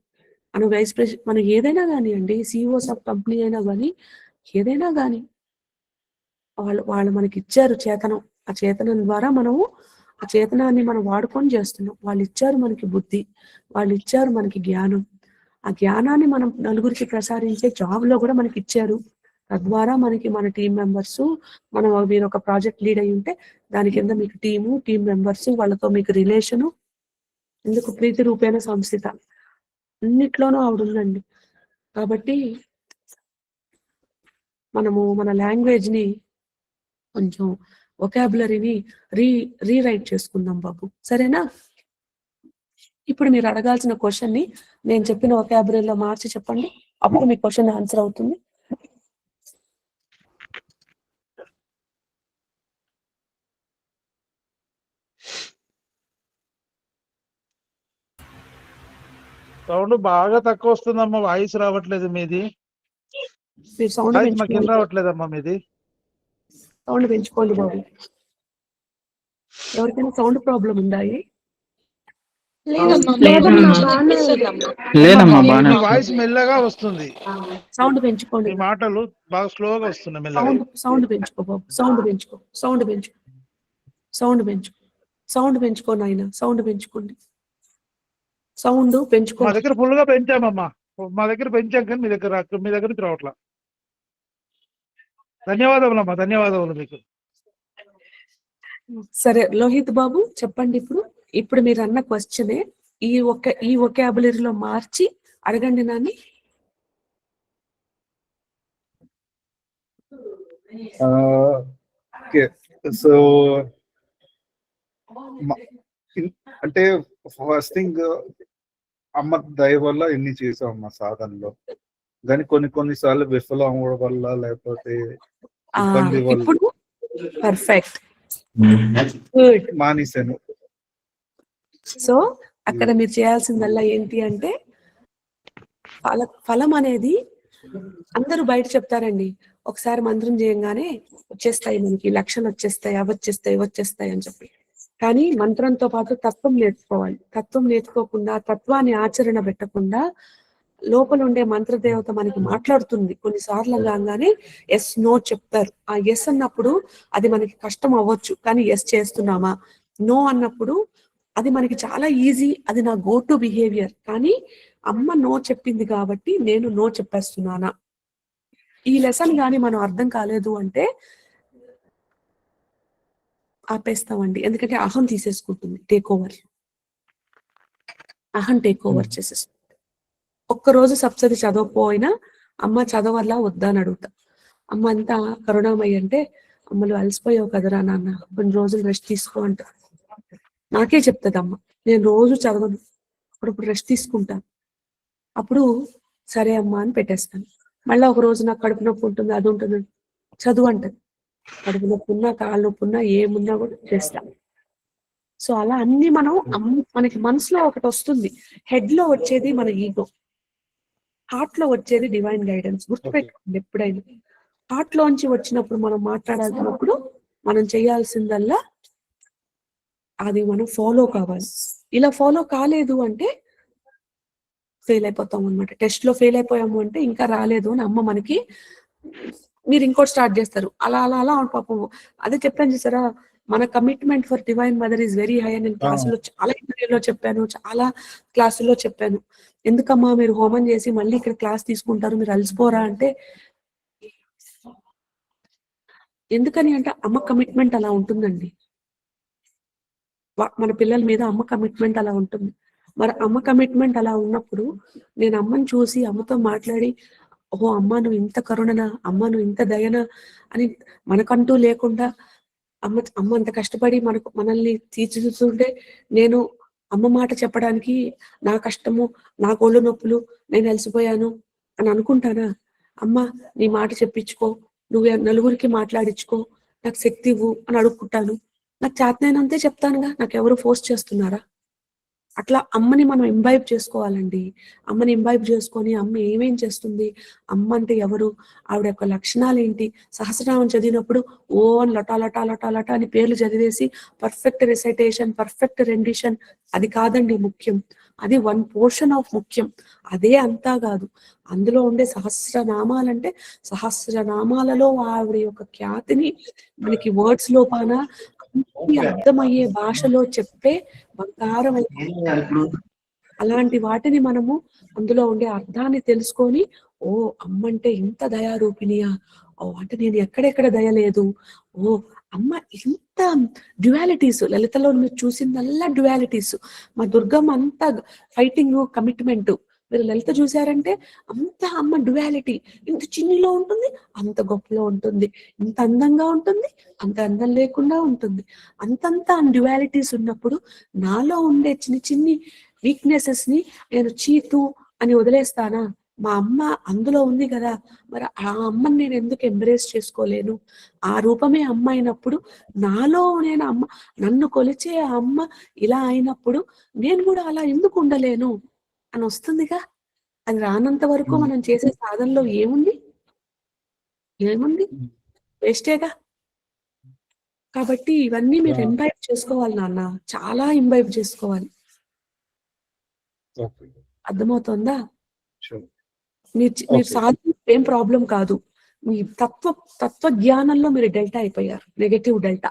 మనం వైస్ ప్రెసిడెంట్, మనం ఏదైనా కానివ్వండి, సిఇఓస్ ఆఫ్ కంపెనీ అయినా కానీ, ఏదైనా కానీ వాళ్ళు మనకి ఇచ్చారు చేతనం. ఆ చేతనం ద్వారా మనము ఆ చేతనాన్ని మనం వాడుకొని చేస్తున్నాం. వాళ్ళు ఇచ్చారు మనకి బుద్ధి, వాళ్ళు ఇచ్చారు మనకి జ్ఞానం. ఆ జ్ఞానాన్ని మనం నలుగురికి ప్రసారించే జాబ్ లో కూడా మనకి ఇచ్చారు. తద్వారా మనకి మన టీం మెంబర్స్, మీరు ఒక ప్రాజెక్ట్ లీడ్ అయి ఉంటే దాని కింద మీకు టీం మెంబర్స్, వాళ్ళతో మీకు రిలేషను, ఎందుకు ప్రీతి రూపేణ సంస్థిత, అన్నిట్లోనూ ఆవిడ ఉందండి. కాబట్టి మనము మన లాంగ్వేజ్ ని కొంచెం వొకాబులరీని రీరైట్ చేసుకుందాం బాబు, సరేనా? ఇప్పుడు మీరు అడగాల్సిన క్వశ్చన్ ని నేను చెప్పిన వొకాబులరీలో మార్చి చెప్పండి, అప్పుడు మీ క్వశ్చన్ ఆన్సర్ అవుతుంది. సౌండ్ బాగా తక్కువ వస్తుందమ్మా, వాయిస్ రావట్లేదు మీది. మీరు సౌండ్ వాయిస్ మాకేం పెంచుకోండి, రావట్లేదమ్మా మీది. సౌండ్ పెంచుకోండి బాబు. ఎవరికైనా సౌండ్ ప్రాబ్లం ఉందా? మీ వాయిస్ మెల్లగా వస్తుంది, సౌండ్ పెంచుకోండి, మీ మాటలు బాగా స్లోగా వస్తున్నాయి మెల్లగా. సౌండ్ పెంచుకో బాబు, సౌండ్ పెంచుకో నాయన, సౌండ్ పెంచుకోండి, సౌండ్ పెంచుకో. మా దగ్గర ఫుల్ గా పెంచామమ్మా, మా దగ్గర పెంచాం కానీ మీ దగ్గర నుంచి రావట్లా. ధన్యవాదములమ్మా, ధన్యవాదములు మీకు. సరే లోహిత్ బాబు చెప్పండి. ఇప్పుడు మీరు అన్న క్వశ్చనే ఈ వొకాబులరీలో మార్చి అడగండి నాని. ఓకే, సో అంటే ఫస్ట్ థింగ్, అమ్మ దయ వల్ల ఎన్ని చేసాం అమ్మ సాధనలో, కానీ కొన్నిసార్లు విఫలం అవ్వడం వల్ల, లేకపోతే ఇబ్బంది వల్ల ఇప్పుడు పర్ఫెక్ట్, గుడ్, మానేశాను. సో అక్కడ మీరు చేయాల్సిందల్లా ఏంటి అంటే, ఫలం అనేది అందరూ బయట చెప్తారండి, ఒకసారి మంత్రం చేయంగానే వచ్చేస్తాయి, మనకి లక్షలు వచ్చేస్తాయి, వచ్చేస్తాయి అని చెప్పి. కానీ మంత్రంతో పాటు తత్వం నేర్చుకోవాలి. తత్వం నేర్చుకోకుండా, తత్వాన్ని ఆచరణ పెట్టకుండా, లోపల ఉండే మంత్రదేవత మనకి మాట్లాడుతుంది. కొన్నిసార్లు కాగానే ఎస్ నో చెప్తారు. ఆ ఎస్ అన్నప్పుడు అది మనకి కష్టం అవ్వచ్చు, కానీ ఎస్ చేస్తున్నామా. నో అన్నప్పుడు అది మనకి చాలా ఈజీ, అది నా గో టు బిహేవియర్. కానీ అమ్మ నో చెప్పింది కాబట్టి నేను నో చెప్పేస్తున్నానా. ఈ లెసన్ కానీ మనం అర్థం కాలేదు అంటే ఆపేస్తామండి, ఎందుకంటే అహం తీసేసుకుంటుంది, టేక్ ఓవర్ చేసేస్తుంది. ఒక్కరోజు సప్తది చదవకపోయినా అమ్మ చదవర్లా వద్దా అని అడుగుతా. అమ్మ అంతా కరుణామయ్య అంటే, అమ్మలు అలసిపోయావు కదరా నాన్న, కొన్ని రోజులు రెస్ట్ తీసుకో అంట. నాకే చెప్తుంది అమ్మ, నేను రోజు చదవను, అప్పుడు రెస్ట్ తీసుకుంటాను. అప్పుడు సరే అమ్మ అని పెట్టేస్తాను. మళ్ళీ ఒక రోజు నాకు కడుపు నొప్పి ఉంటుంది, అది ఉంటుంది, చదువు అంటది. కడుపు నొప్పి ఉన్నా, కాళ్ళు నొప్పి ఉన్నా, ఏమున్నా కూడా చేస్తాం. సో అలా అన్ని మనకి మనసులో ఒకటి వస్తుంది, హెడ్ లో వచ్చేది మన ఈగో, హార్ట్ లో వచ్చేది డివైన్ గైడెన్స్. గుర్తుపెట్టుకోండి, ఎప్పుడైనా హార్ట్ లోంచి వచ్చినప్పుడు మనం మాట్లాడాల్సినప్పుడు మనం చేయాల్సిందల్లా అది మనం ఫాలో కావాలి. ఇలా ఫాలో కాలేదు అంటే ఫెయిల్ అయిపోతాం అనమాట. టెస్ట్ లో ఫెయిల్ అయిపోయాము అంటే ఇంకా రాలేదు అని అమ్మ మనకి, మీరు ఇంకోటి స్టార్ట్ చేస్తారు. అలా పాపం అదే చెప్పాను చూసారా, మన commitment for divine mother is very high అని నేను క్లాసులో చాలా ఇంటర్వ్యూలో చెప్పాను, చాలా క్లాసుల్లో చెప్పాను. ఎందుకమ్మా మీరు హోమం చేసి మళ్ళీ ఇక్కడ క్లాస్ తీసుకుంటారు, మీరు అలసిపోరా అంటే, ఎందుకని అంటే అమ్మ కమిట్మెంట్ అలా ఉంటుందండి. మన పిల్లల మీద అమ్మ కమిట్మెంట్ అలా ఉంటుంది. మరి అమ్మ కమిట్మెంట్ అలా ఉన్నప్పుడు నేను అమ్మని చూసి అమ్మతో మాట్లాడి, ఓహో అమ్మ నువ్వు ఇంత కరుణనా, అమ్మ నువ్వు ఇంత దయనా అని మనకంటూ లేకుండా అమ్మ అంత కష్టపడి మనల్ని తీర్చిదిద్దుతుంటే నేను అమ్మ మాట చెప్పడానికి నా కష్టము, నా కోళ్ళు నొప్పులు, నేను అలసిపోయాను అని అనుకుంటానా? అమ్మ నీ మాట చెప్పించుకో, నువ్వు నలుగురికి మాట్లాడించుకో, నాకు శక్తి ఇవ్వు అని అడుక్కుంటాను. నాకు చేతనైనంతే చెప్తానుగా, నాకు ఎవరు ఫోర్స్ చేస్తున్నారా? అట్లా అమ్మని మనం ఇంబైబ్ చేసుకోవాలండి. అమ్మని ఇంబైబ్ చేసుకొని అమ్మ ఏమేం చేస్తుంది, అమ్మ అంటే ఎవరు, ఆవిడ యొక్క లక్షణాలేంటి, సహస్రనామం చదివినప్పుడు ఓ అని లటా లటా లటా లటా అని పేర్లు చదివేసి పర్ఫెక్ట్ రిసైటేషన్, పర్ఫెక్ట్ రెండిషన్ అది కాదండి ముఖ్యం. అది వన్ పోర్షన్ ఆఫ్ ముఖ్యం. అదే అంతా కాదు. అందులో ఉండే సహస్రనామాలంటే సహస్రనామాలలో ఆవిడ యొక్క ఖ్యాతిని మనకి వర్డ్స్ లోపాన అర్థమయ్యే భాషలో చెప్పే బంగారం అలాంటి వాటిని మనము అందులో ఉండే అర్థాన్ని తెలుసుకొని ఓ అమ్మంటే ఇంత దయారూపిణియా, ఓ అంటే నేను ఎక్కడెక్కడ దయలేదు, ఓ అమ్మ ఇంత డ్యువాలిటీస్. లలితలో మీరు చూసిందల్లా డ్యువాలిటీస్. మా దుర్గమ్మ అంతా ఫైటింగ్, కమిట్మెంట్. మీరు లలిత చూసారంటే అంత అమ్మ డ్యువాలిటీ. ఇంత చిన్నిలో ఉంటుంది, అంత గొప్పలో ఉంటుంది, ఇంత అందంగా ఉంటుంది, అంత అందం లేకుండా ఉంటుంది. అంతంత డ్యువాలిటీస్ ఉన్నప్పుడు నాలో ఉండే చిన్ని వీక్నెసెస్ ని నేను చీతు అని వదిలేస్తానా? మా అమ్మ అందులో ఉంది కదా, మరి ఆ అమ్మని నేను ఎందుకు ఎంబ్రేస్ చేసుకోలేను? ఆ రూపమే అమ్మ అయినప్పుడు నాలో నేను అమ్మ, నన్ను కొలిచే ఆ అమ్మ ఇలా అయినప్పుడు నేను కూడా అలా ఎందుకు ఉండలేను అని వస్తుందిగా. అది రానంత వరకు మనం చేసే సాధనలో ఏముంది? వేస్టేగా. కాబట్టి ఇవన్నీ మీరు ఇంబైబ్ చేసుకోవాలి నాన్న, చాలా ఇంబైబ్ చేసుకోవాలి. అర్థమవుతుందా? మీరు సాధన ఏం ప్రాబ్లం కాదు. మీ తత్వ జ్ఞానంలో మీరు డెల్టా అయిపోయారు, నెగటివ్ డెల్టా.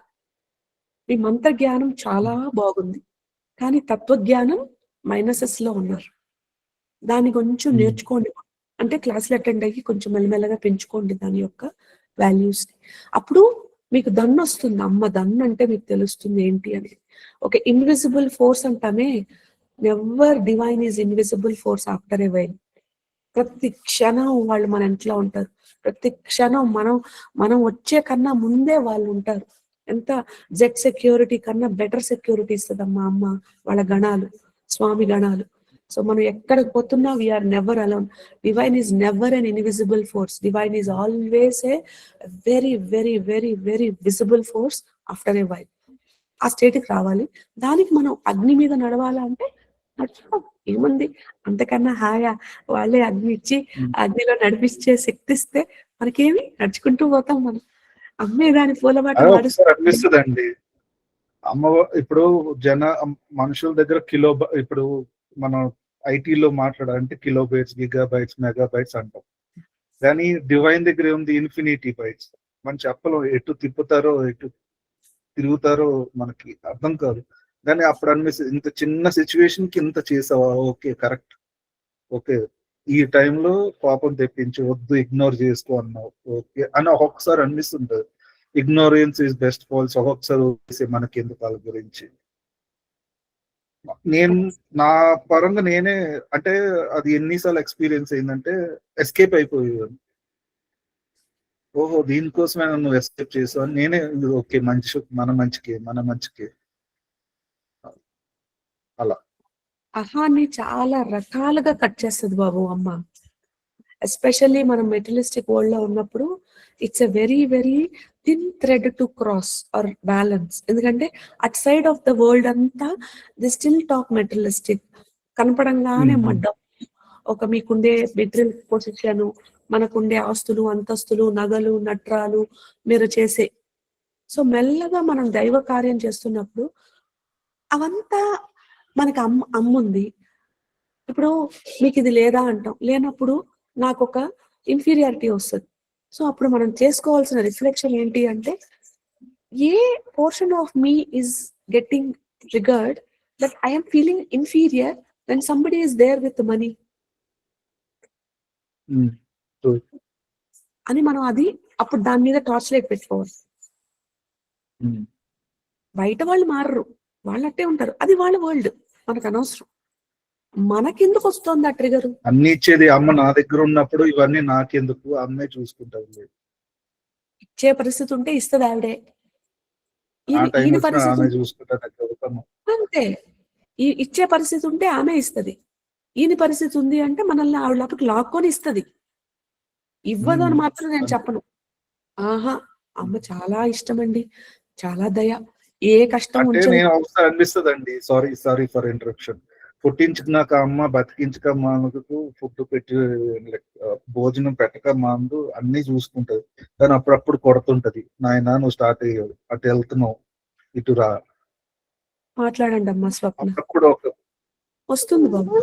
మీ మంత్ర జ్ఞానం చాలా బాగుంది, కానీ తత్వజ్ఞానం మైనసెస్ లో ఉన్నారు. దాన్ని కొంచెం నేర్చుకోండి. అంటే క్లాసులు అటెండ్ అయ్యి కొంచెం మెల్లమెల్లగా పెంచుకోండి దాని యొక్క వాల్యూస్ ని. అప్పుడు మీకు దన్ను వస్తుంది. అమ్మ దన్ను అంటే మీకు తెలుస్తుంది ఏంటి అనేది. ఒక ఇన్విజిబుల్ ఫోర్స్ అంటామే, never divine is invisible force after a while. ప్రతి క్షణం వాళ్ళు మన ఇంట్లో ఉంటారు. ప్రతి క్షణం మనం వచ్చే కన్నా ముందే వాళ్ళు ఉంటారు. ఎంత జెడ్ సెక్యూరిటీ కన్నా బెటర్ సెక్యూరిటీ ఇస్తుందమ్మా అమ్మ, వాళ్ళ గణాలు, స్వామి గణాలు. సో మనం ఎక్కడికి పోతున్నా we are never alone. Divine is never an invisible force. Divine is always a very very very very visible force after a while. ఆ స్టేట్కి రావాలి. దానికి మనం అగ్ని మీద నడవాలంటే నడుచుకో, ఏముంది అంతకన్నా హాయా. వాళ్ళే అగ్ని ఇచ్చి అగ్నిలో నడిపించే శక్తి ఇస్తే మనకేమి, నడుచుకుంటూ పోతాం మనం. అమ్మే దాని పూలబాట అనిపిస్తుందండి. అమ్మ ఇప్పుడు మనుషుల దగ్గర ఇప్పుడు మనం ఐటీలో మాట్లాడాలంటే కిలోబైట్స్, గిగాబైట్స్, మెగాబైట్స్ అంటాం. కానీ డివైన్ దగ్గర ఉంది ఇన్ఫినిటీ బైట్స్. మనం చెప్పలేం, ఎటు తిప్పుతారో ఎటు తిరుగుతారో మనకి అర్థం కాదు. కానీ అప్పుడు అనిపిస్తుంది, ఇంత చిన్న సిచ్యువేషన్ కి ఇంత చేసావా, ఓకే కరెక్ట్, ఓకే ఈ టైంలో కోపం తెప్పించి వద్దు, ఇగ్నోర్ చేసుకో అన్నావు, ఓకే అని ఒక్కొక్కసారి అనిపిస్తుంది. Ignorance is best falls. ఒక్కొక్కసారి మనకి ఎందుకు వాళ్ళ గురించి. నేను నా పరంగా నేనే అంటే అది ఎన్నిసార్లు ఎక్స్పీరియన్స్ అయిందంటే ఎస్కేప్ అయిపోయాను. ఓహో దీనికోసమే నువ్వు ఎస్కేప్ చేసావు అని నేనే, ఓకే మన మంచికి అలా. అహాన్ని చాలా రకాలుగా కట్ చేస్తుంది బాబు అమ్మ. ఎస్పెషల్లీ మనం మెటీరియలిస్టిక్ వరల్డ్ లో ఉన్నప్పుడు it's a very very thin thread to cross or balance. ఎందుకంటే at side of the world అంతా ది స్టిల్ టాక్ మెటీరియలిస్టిక్. కనపడంగానే మడ్డం ఒక మీకుండే మెటీరియల్ పొజిషన్, మనకుండే ఆస్తులు, అంతస్తులు, నగలు, నట్రాలు మీరు చేసే. సో మెల్లగా మనం దైవ కార్యం చేస్తున్నప్పుడు అవంతా మనకి అమ్ముంది. ఇప్పుడు మీకు ఇది లేదా అంటాం, లేనప్పుడు నాకు ఒక ఇన్ఫీరియారిటీ వస్తుంది. సో అప్పుడు మనం చేసుకోవాల్సిన రిఫ్లెక్షన్ ఏంటి అంటే, a portion of me is getting triggered that I'm feeling inferior when somebody is there with money అని మనం అది అప్పుడు దాని మీద టార్చ్ లైట్ పెట్టుకోవాలి. బయట వాళ్ళు మారరు, వాళ్ళట్టే ఉంటారు, అది వాళ్ళ వరల్డ్, మనకు అనవసరం. మనకెందుకు వస్తుంది ఆ ట్రిగర్? అన్ని ఇచ్చేది అమ్మ నా దగ్గర ఉన్నప్పుడు ఇవన్నీ నాకెందుకు, అమ్మే చూసుకుంటారు. ఇచ్చే పరిస్థితి ఉంటే ఇస్తుంది ఆవిడే. అంతే, ఇచ్చే పరిస్థితి ఉంటే ఆమె ఇస్తుంది. ఈయన పరిస్థితి ఉంది అంటే మనల్ని ఆవిడ లోపలికి లాక్కొని ఇస్తుంది. ఇవ్వదు అని మాత్రం నేను చెప్పను. ఆహా, అమ్మ చాలా ఇష్టం అండి, చాలా దయ. ఏ కష్టం అంటే నేను ఒకసారి అనిపిస్తుంది అండి, సారీ ఫర్ ఇంటరప్షన్. పుట్టించుకున్నాక అమ్మ బతికించక మాకు ఫుడ్ పెట్టి లైక్ భోజనం పెట్టక మందు అన్ని చూసుకుంటది. కానీ అప్పుడప్పుడు కొడుతుంటది, నాయన నువ్వు స్టార్ట్ అయ్యావు, అటు వెళ్తున్నావు, ఇటు రా. మాట్లాడండి అమ్మా స్వప్న. అప్పుడు ఒక వస్తుంది బాబు.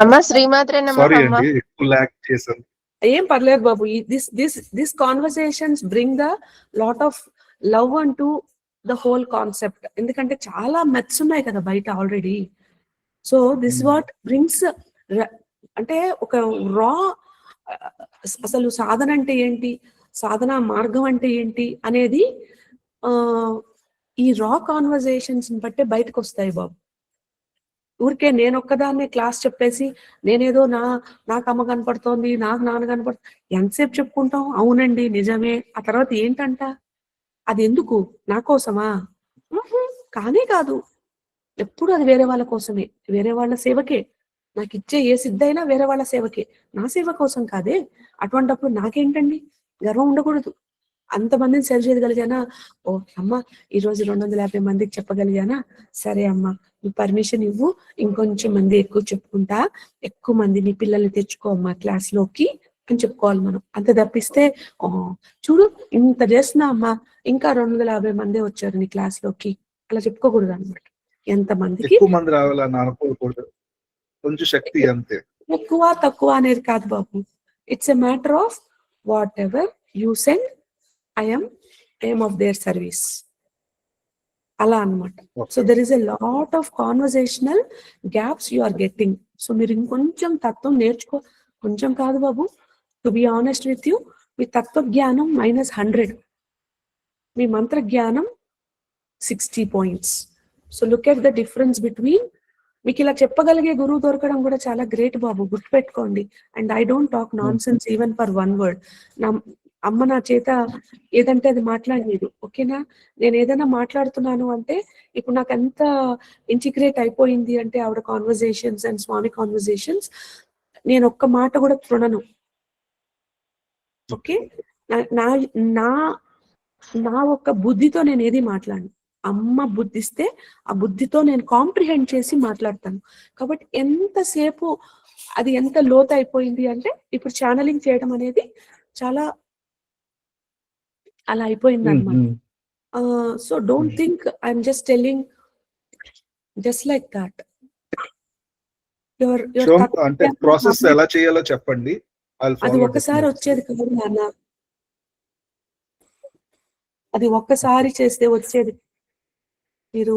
అమ్మ శ్రీమాత్రే నమః సారీ అమ్మ. అండి, ఎక్కువ ల్యాక్ చేశాను. ఏం పర్లేదు బాబు. This conversations bring the lot of love and to the whole concept. ఎందుకంటే చాలా మెత్స్ ఉన్నాయి కదా బయట already. So this what brings, అంటే ఒక రా, అసలు సాధన అంటే ఏంటి, సాధన మార్గం అంటే ఏంటి అనేది ఈ రా కాన్వర్సేషన్స్ బట్టే బయటకు వస్తాయి బాబు. ఊరికే నేను ఒక్కదాన్నే క్లాస్ చెప్పేసి నేనేదో నాకు అమ్మ కనపడుతోంది, నాకు నాన్న కనపడుతుంది, ఎంతసేపు చెప్పుకుంటాం? అవునండి నిజమే. ఆ తర్వాత ఏంటంట? అది ఎందుకు? నా కోసమా? కానే కాదు. ఎప్పుడు అది వేరే వాళ్ళ కోసమే, వేరే వాళ్ళ సేవకే. నాకు ఇచ్చే ఏ సిద్ధైనా వేరే వాళ్ళ సేవకే, నా సేవ కోసం కాదే. అటువంటిప్పుడు నాకేంటండి? గర్వం ఉండకూడదు. అంతమందిని సేవ చేయగలిగానా? ఓ అమ్మ ఈరోజు 250 మందికి చెప్పగలిగానా? సరే అమ్మ, నువ్వు పర్మిషన్ ఇవ్వు, ఇంకొంచెం మంది ఎక్కువ చెప్పుకుంటా, ఎక్కువ మంది నీ పిల్లల్ని తెచ్చుకో అమ్మా క్లాస్ లోకి అని చెప్పుకోవాలి మనం. అంత తప్పిస్తే చూడు ఇంత చేస్తున్నా అమ్మా, ఇంకా 250 మందే వచ్చారు నీ క్లాస్ లోకి, అలా చెప్పుకోకూడదు అనమాట. ఎంతమందికి ఎక్కువ మంది రావాలని అనుకోకూడదు, కొంచెం శక్తి అంతే. ఎక్కువ తక్కువ అనేది కాదు బాబు. It's a matter of whatever you send, I'm of their service, అలా అనమాట. So there is a lot of conversational gaps you are getting. So మీరు ఇంకొంచెం తత్వం నేర్చుకో. కొంచెం కాదు బాబు, to be honest with you, మీ తత్వ జ్ఞానం -100, మీ మంత్ర జ్ఞానం 60 points. So look at the difference between. మీకు ఇలా చెప్పగలిగే గురువు దొరకడం కూడా చాలా గ్రేట్ బాబు, గుర్తుపెట్టుకోండి. And I don't talk non sense even for 1 word. నా అమ్మ నా చేత ఏదంటే అది మాట్లాడలేదు, ఓకేనా? నేను ఏదైనా మాట్లాడుతున్నాను అంటే ఇప్పుడు నాకు ఎంత ఇంటిగ్రేట్ అయిపోయింది అంటే ఆవిడ కాన్వర్సేషన్స్ అండ్ స్వామి కాన్వర్సేషన్స్, నేను ఒక్క మాట కూడా తృణను. ఓకే, నా నా నా ఒక్క బుద్ధితో నేను ఏది మాట్లాడను. అమ్మ బుద్ధిస్తే ఆ బుద్ధితో నేను కాంప్రిహెండ్ చేసి మాట్లాడతాను. కాబట్టి ఎంతసేపు అది ఎంత లోతు అయిపోయింది అంటే ఇప్పుడు ఛానలింగ్ చేయడం అనేది చాలా అలా అయిపోయింది అనమాట. So don't think I'm just telling just like that. అంటే ప్రాసెస్ ఎలా చేయాలో చెప్పండి. అది ఒక్కసారి వచ్చేది కాదు నాన్న, అది ఒక్కసారి చేస్తే వచ్చేది. మీరు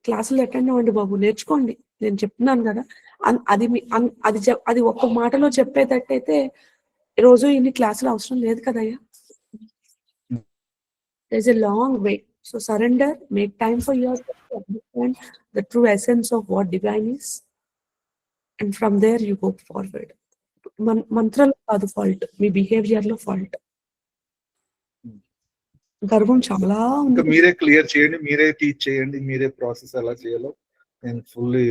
క్లాసులు అటెండ్ అవ్వండి బాబు, నేర్చుకోండి. నేను చెప్తున్నాను కదా, అది ఒక్క మాటలో చెప్పేటట్టయితే రోజు ఇన్ని క్లాసులు అవసరం లేదు కదయ్యా. There's a long way. So surrender, make time for yourself to understand the true essence of what divine is. And from there you go forward. మంత్రాలు కాదు ఫాల్ట్, మీ బిహేవియర్ లో ఫాల్ట్. గర్వం చాలా ఉంది. మీరే క్లియర్ చేయండి, మీరే టీచ్ చేయండి, మీరే ప్రాసెస్ ఎలా చేయాలో నేను ఫుల్లీ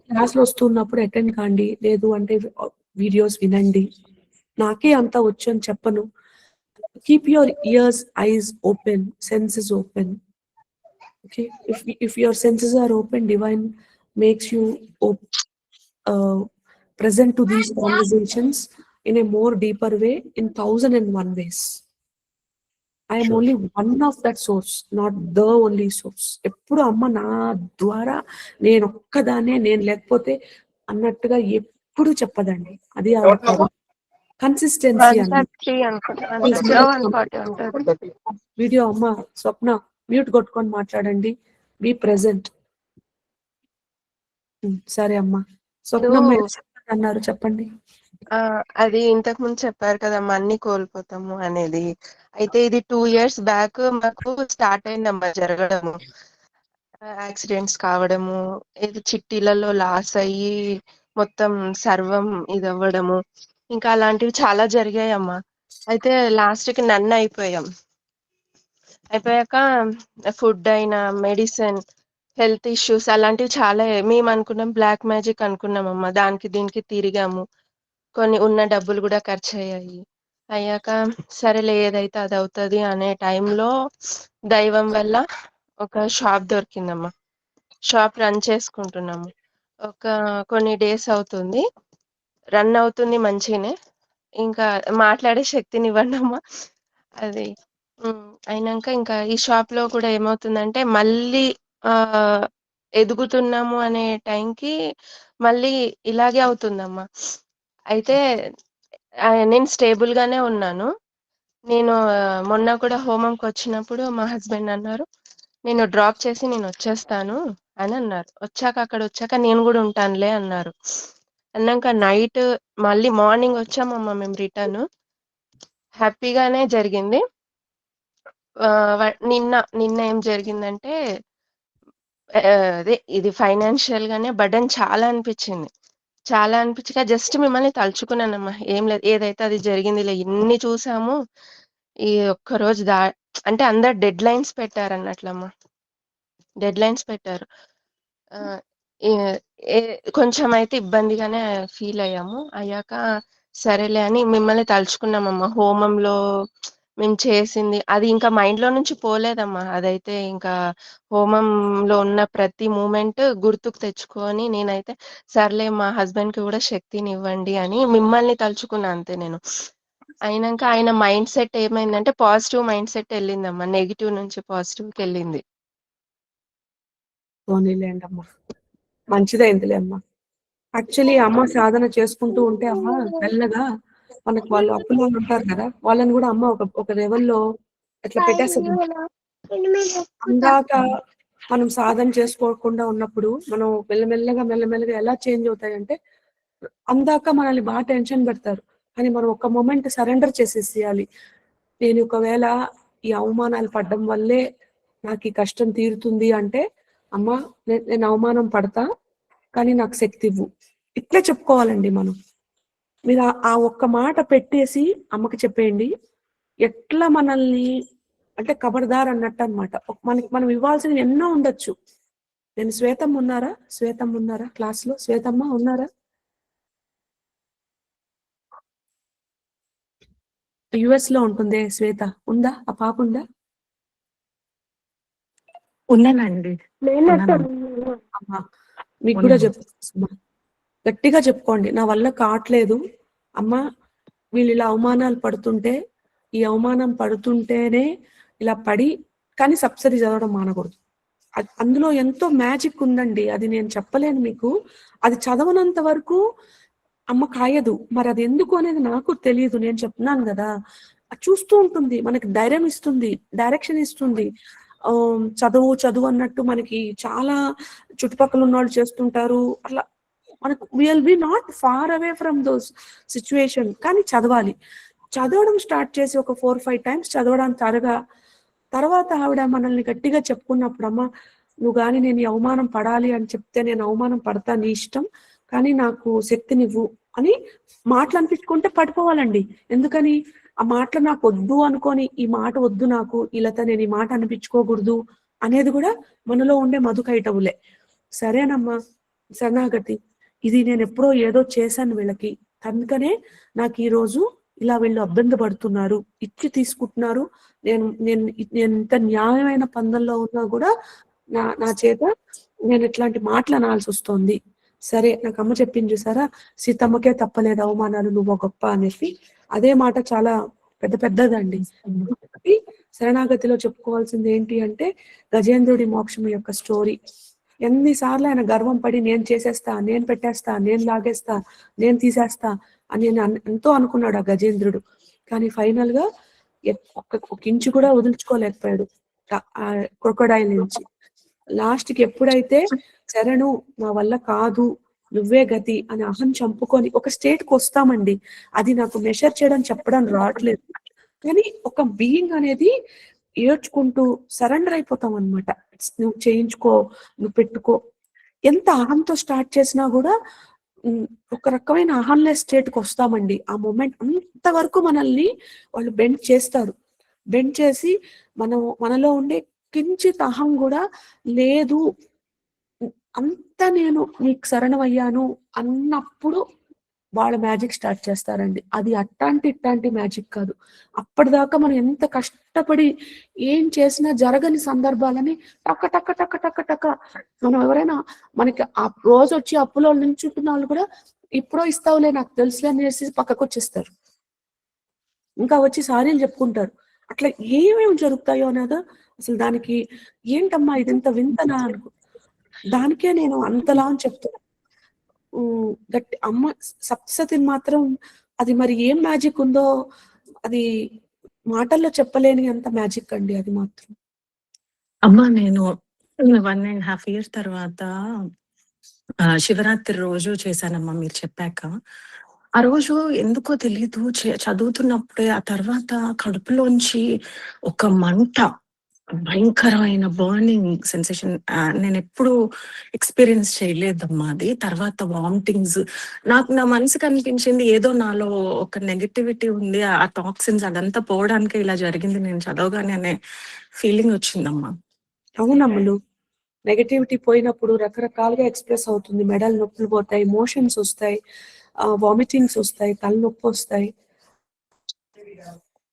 క్లాస్ లో వస్తున్నప్పుడు అటెండ్ కాండి, లేదు అంటే వీడియోస్ వినండి. నాకే అంతా వచ్చు అని చెప్పను. Keep your ears, eyes open, senses open. Okay, if your senses are open, divine makes you present to these conversations in a more deeper way, in 1001 ways. I am only one of that source, not the only source. ఎప్పుడు అమ్మ నా ద్వారా నేను ఒక్కదానే, నేను లేకపోతే అన్నట్టుగా ఎప్పుడు చెప్పదండి. అది కన్సిస్టెన్సీ వీడియో. అమ్మ స్వప్న మ్యూట్ కొట్టుకొని మాట్లాడండి, బి ప్రెసెంట్. సరే అమ్మా, స్వప్న అన్నారు, చెప్పండి. అది ఇంతకు ముందు చెప్పారు కదమ్మా, అన్ని కోల్పోతాము అనేది. అయితే ఇది 2 years బ్యాక్ మాకు స్టార్ట్ అయిందమ్మా జరగడము, యాక్సిడెంట్స్ కావడము, ఏదో చిట్టీలలో లాస్ అయ్యి మొత్తం సర్వం ఇది అవ్వడము, ఇంకా అలాంటివి చాలా జరిగాయమ్మా. అయితే లాస్ట్ కి నన్ను అయిపోయాక ఫుడ్ అయినా, మెడిసిన్, హెల్త్ ఇష్యూస్ అలాంటివి చాలా. మేము అనుకున్నాం బ్లాక్ మ్యాజిక్ అనుకున్నామమ్మా, దానికి దీనికి తిరిగాము, కొన్ని ఉన్న డబ్బులు కూడా ఖర్చు అయ్యాక సరేలే ఏదైతే అది అవుతుంది అనే టైంలో దైవం వల్ల ఒక షాప్ దొరికిందమ్మా. షాప్ రన్ చేసుకుంటున్నాము. ఒక కొన్ని డేస్ అవుతుంది. రన్ అవుతుంది మంచిగానే. ఇంకా మాట్లాడే శక్తినివ్వండమ్మా. అది అయినంక ఇంకా ఈ షాప్‌లో కూడా ఏమవుతుందంటే మళ్ళీ ఆహ్, ఎదుగుతున్నాము అనే టైంకి మళ్ళీ ఇలాగే అవుతుందమ్మా. అయితే నేను స్టేబుల్‌గానే ఉన్నాను. నేను మొన్న కూడా హోమంకొచ్చినప్పుడు మా హస్బెండ్ అన్నారు, "నేను డ్రాప్ చేసి నేనొచ్చేస్తాను" అనన్నారు. అక్కడొచ్చాక నేను గూడా ఉంటానులే అన్నారు. అన్నాక నైట్ మళ్ళీ మార్నింగ్ వచ్చామమ్మా మేము రిటర్న్. హ్యాపీగానే జరిగింది. ఆహ్, వ నిన్న ఏం జరిగిందంటే అదే ఇది ఫైనాన్షియల్‌గానే బర్డెన్ చాలా అనిపిచ్చింది. చాలా అనిపిచ్చక జస్ట్ మిమ్మల్ని తలుచుకున్నానమ్మా. ఏం లేదు. ఏదైతే అది జరిగిందిలే. ఇన్ని చూసాము. ఈ ఒక్కరోజు అంటే అందరు డెడ్‌లైన్స్ పెట్టారన్నట్లమ్మా. డెడ్‌లైన్స్ పెట్టారు. ఆహ్, ఏ ఏ కొంచెమైతే ఇబ్బందిగానే ఫీలయ్యాము. అయ్యాక సరేలే అని మిమ్మల్ని తలుచుకున్నామమ్మా. హోమంలో మేము చేసింది అది ఇంకా మైండ్‌లో నుంచి పోలేదమ్మా. అదైతే ఇంకా హోమంలో ఉన్న ప్రతి మూమెంట్ గుర్తుకు తెచ్చుకొని నేనైతే సర్లే మా హస్బెండ్‌కి గూడా శక్తినివ్వండి అని మిమ్మల్ని తలుచుకున్నా అంతే నేను. అయినంక ఆయన మైండ్ సెట్ ఏమైందంటే పాజిటివ్ మైండ్ సెట్ ఎళ్ళిందమ్మా. నెగెటివ్ నుంచి పాజిటివ్‌కెళ్ళింది. పోనీలేండమ్మా. మంచిదైందిలే అమ్మా. యాక్చువల్లీ అమ్మ సాధన చేసుకుంటూ ఉంటే అమ్మ మెల్లగా మనకు వాళ్ళు అప్పులోళ్ళు ఉంటారు కదా! వాళ్ళని గూడా అమ్మ ఒక లెవెల్‌లో అట్లా పెట్టేస్తది. అందాక మనం సాధన చేసుకోకుండా ఉన్నప్పుడు మనం మెల్లమెల్లగా ఎలా చేంజ్ అవుతాయంటే అందాక మనల్ని టెన్షన్ పెడతారు. కానీ మనం ఒక మొమెంట్ సరెండర్ చేసేసేయాలి. నేను ఒకవేళ ఈ అవమానాలు పడ్డం వల్లే నాకు ఈ కష్టం తీరుతుంది అంటే, అమ్మా నేను అవమానం పడతా, కానీ నాకు శక్తి ఇవ్వు. ఇట్లే చెప్పుకోవాలండి మనం. మీరు ఆ ఒక్క మాట పెట్టేసి అమ్మకి చెప్పేయండి. ఎట్లా మనల్ని అంటే ఖబర్దార్ అన్నట్టన్నమాట. మనకి మనం ఇవ్వాల్సినవి ఎన్నో ఉండొచ్చు. నేను శ్వేతమ్మ ఉన్నారా? శ్వేతమ్మ ఉన్నారా క్లాస్‌లో? శ్వేతమ్మ ఉన్నారా? యూఎస్‌లో ఉంటుందే శ్వేత. ఉందా? ఆ పాప ఉందా? ఉన్నానండి. ఉన్నాను. అమ్మా! మీకు కూడా ఉన్నాను. చెప్తున్నా. గట్టిగా చెప్పుకోండి. నా వల్ల కావట్లేదు. అమ్మ వీళ్ళిలా అవమానాలు పడుతుంటే, ఈ అవమానం పడుతుంటేనే ఇలా పడి కానీ సప్తశతి చదవడం మానకూడదు. అందులో ఎంతో మ్యాజిక్ ఉందండి. అది నేను చెప్పలేను మీకు. అది చదవనంత వరకు అమ్మ కాయదు. మరి అది ఎందుకు అనేది నాకు తెలీదు. నేను చెప్తున్నాను గదా! అది చూస్తూ ఉంటుంది. మనకి ధైర్యం ఇస్తుంది. డైరెక్షన్ ఇస్తుంది. చదువు అన్నట్టు మనకి చాలా చుట్టుపక్కల ఉన్నోళ్ళు చేస్తుంటారు. అట్లా మనకు will be not far away from those situation. కానీ చదవాలి. చదవడం స్టార్ట్ చేసి ఒక 4, 5 టైమ్స్ చదవడానికి తర్వాత ఆవిడ మనల్ని గట్టిగా చెప్పుకున్నప్పుడు, "అమ్మ నువ్వు గాని నేను ఈ అవమానం పడాలి అని చెప్తే నేను అవమానం పడతా నీ ఇష్టం. కానీ నాకు శక్తినివ్వు" అని మాటలు అనిపించుకుంటే పడిపోవాలండి. ఎందుకని? ఆ మాటలు నాకొద్దు అనుకోని, ఈ మాట వద్దు నాకు, ఈ లత నేను ఈ మాట అనిపించుకోకూడదు అనేది కూడా మనలో ఉండే మధుకైటవులే. సరేనమ్మా, శరణాగతి. ఇది నేనెప్పుడో ఏదో చేశాను వీళ్ళకి. అందుకనే నాకీరోజు ఇలా వీళ్ళు ఇబ్బంది పడుతున్నారు. ఇచ్చి తీసుకుంటున్నారు. నేను నేను నేను ఇంత న్యాయమైన పందంలో ఉన్నా గూడా నా చేత నేను ఇట్లాంటి మాటలు అనాల్సొస్తోంది. సరే నాకమ్మ చెప్పింది చూసారా? సీతమ్మకే తప్పలేదు అవమానాలు నువ్వో గొప్ప అనేసి. అదే మాట చాలా పెద్దదండి. ఇంకొకటి శరణాగతిలో చెప్పుకోవాల్సింది ఏంటి అంటే గజేంద్రుడి మోక్షం యొక్క స్టోరీ. ఎన్ని సార్లు ఆయన గర్వం పడి నేను చేసేస్తా, నేను పెట్టేస్తా, నేను లాగేస్తా, నేను తీసేస్తా అని ఎంతో అనుకున్నాడు ఆ గజేంద్రుడు. కానీ ఫైనల్‌గా ఒక ఇంచు కూడా వదులుచుకోలేకపోయాడు. ఆ క్రొకొడైల్ నుంచి. లాస్ట్‌కి ఎప్పుడైతే శరణు నా వల్ల కాదు, నువ్వే గతి అని అహం చంపుకొని ఒక స్టేట్‌కొస్తామండి. అది నాకు మెషర్ చేయడం చెప్పడం రావట్లేదు. కానీ ఒక బీయింగ్ అనేది ఏడ్చుకుంటూ సరెండర్ అయిపోతామన్నమాట. నువ్వు చేయించుకో, నువ్వు పెట్టుకో. ఎంత అహంతో స్టార్ట్ చేసినా గూడా ఒక రకమైన అహంలెస్ స్టేట్‌కొస్తామండి. ఆ మొమెంట్ అంతవరకు మనల్ని వాళ్ళు బెండ్ చేస్తారు. బెండ్ చేసి మనలో ఉండే కించిత్ అహం గూడా లేదు. అంతా నేను నీకు శరణమయ్యాను అన్నప్పుడు వాళ్ళ మ్యాజిక్ స్టార్ట్ చేస్తారండి. అది అట్టాంటి ఇట్టాంటి మ్యాజిక్ కాదు. అప్పటిదాకా మనం ఎంత కష్టపడి ఏం చేసినా జరగని సందర్భాలని టక టక టక టక టక మనం ఎవరైనా మనకి ఆ రోజొచ్చి అప్పులో నించుంటున్న వాళ్ళు కూడా ఇప్పుడో ఇస్తావులే నాకు తెలుసులే అనేసి పక్కకొచ్చేస్తారు. ఇంకా వచ్చి సారీలు చెప్పుకుంటారు. అట్లా ఏమేమి జరుగుతాయో అనేది అసలు దానికి ఏంటమ్మా ఇదింత వింతనా అనుకో. దానికే నేను అంతలా అని చెప్తున్నా. గట్టి అమ్మ సప్తసతిని మాత్రం అది మరి ఏం మ్యాజిక్ ఉందో అది మాటల్లో చెప్పలేని అంత మ్యాజిక్ అండి అది మాత్రం. అమ్మా నేను 1.5 years తర్వాత శివరాత్రి రోజు చేశానమ్మా మీరు చెప్పాక. ఆ రోజు ఎందుకో తెలీదు చదువుతున్నప్పుడే ఆ తర్వాత కడుపులోంచి ఒక మంట, భయంకరమైన బర్నింగ్ సెన్సేషన్ నేనెప్పుడు ఎక్స్‌పీరియన్స్ చేయలేదమ్మా అది. తర్వాత వామిటింగ్స్ నాకు నా మనసుకి అనిపించింది ఏదో నాలో ఒక నెగటివిటీ ఉంది. ఆ టాక్సిన్స్ అదంతా పోవడానికే ఇలా జరిగింది నేను చదవగానే అనే ఫీలింగ్ వచ్చిందమ్మా. అవునమ్మలు. నెగటివిటీ పోయినప్పుడు రకరకాలుగా ఎక్స్‌ప్రెస్ అవుతుంది. మెడలు నొప్పులు పోతాయి, మోషన్స్ వస్తాయి, వామిటింగ్స్ వస్తాయి, తలనొప్పొస్తాయి.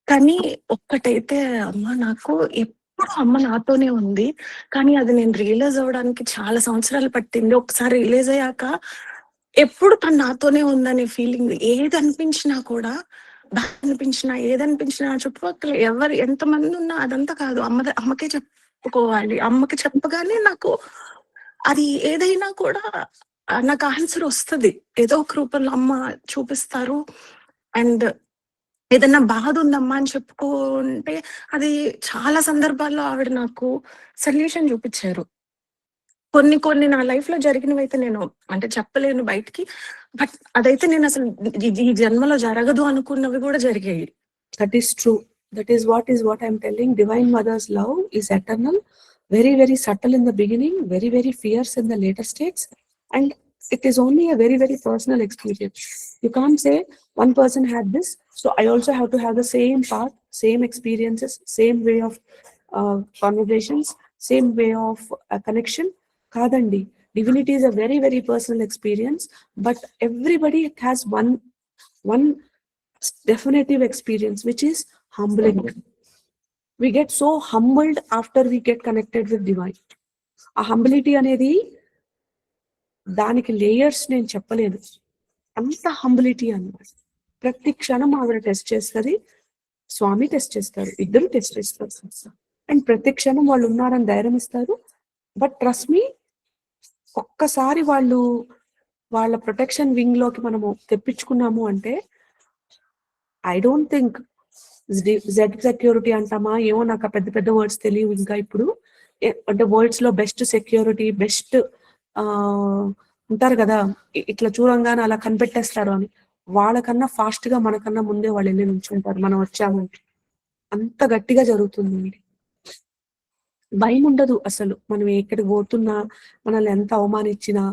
కానీ ఒక్కటైతే అమ్మ నాకు ఎప్పుడు అమ్మ నాతోనే ఉంది. కానీ అది నేను రియలైజ్ అవ్వడానికి చాలా సంవత్సరాలు పట్టింది. ఒకసారి రియలైజ్ అయ్యాక ఎప్పుడు తను నాతోనే ఉందనే ఫీలింగ్ ఏదనిపించినా కూడా బాధనిపించినా, ఏదనిపించినా చుట్టుపక్కల ఎవరు ఎంతమంది ఉన్నా అదంతా కాదు. అమ్మకే చెప్పుకోవాలి. అమ్మకి చెప్పగానే నాకు అది ఏదైనా కూడా నాకు ఆన్సర్ వస్తది. ఏదో ఒక రూపంలో అమ్మ చూపిస్తారు. అండ్ ఏదన్నా బాధ ఉందమ్మా అని చెప్పుకుంటే అది చాలా సందర్భాల్లో ఆవిడ నాకు సొల్యూషన్ చూపిచ్చారు. కొన్ని నా లైఫ్ లో జరిగినవైతే నేను అంటే చెప్పలేను బయటికి. బట్ అదైతే నేను అసలు ఈ జన్మలో జరగదు అనుకున్నవి కూడా జరిగాయి. That is true. That is what I'm telling. Divine Mother's love is eternal, very, very subtle in the beginning, very, very fierce in the later states, and it is only a very, very personal experience. You can't say one person had this, so I also have to have the same path, same experiences, same way of conversations, same way of connection. Kadandi. Divinity is a very, very personal experience, but everybody has one definitive experience, which is humbling. We get so humbled after we get connected with divine. ఆ humility అనేది దానికి layers నేను చెప్పలేను. అంత హంబిలిటీ అన్నమాట. ప్రతి క్షణం ఆవిడ టెస్ట్ చేస్తుంది, స్వామి టెస్ట్ చేస్తారు, ఇద్దరు టెస్ట్ చేస్తారు. అండ్ ప్రతి క్షణం వాళ్ళు ఉన్నారని ధైర్యం ఇస్తారు. బట్ ట్రస్ట్ మీ, ఒక్కసారి వాళ్ళ ప్రొటెక్షన్ వింగ్ లోకి మనము తెప్పించుకున్నాము అంటే I don't think Z security అంటామా ఏమో, నాకు పెద్ద పెద్ద వర్డ్స్ తెలియవు ఇంకా ఇప్పుడు. అంటే వర్డ్స్ లో బెస్ట్ సెక్యూరిటీ, బెస్ట్ ఉంటారు కదా ఇట్లా చూడంగానే అలా కనిపెట్టేస్తారు అని, వాళ్ళకన్నా ఫాస్ట్ గా మనకన్నా ముందే వాళ్ళు వెళ్ళి నుంచుంటారు మనం వచ్చామంటే. అంత గట్టిగా జరుగుతుంది. భయం ఉండదు అసలు. మనం ఎక్కడికి పోతున్నా, మనల్ని ఎంత అవమానించినా,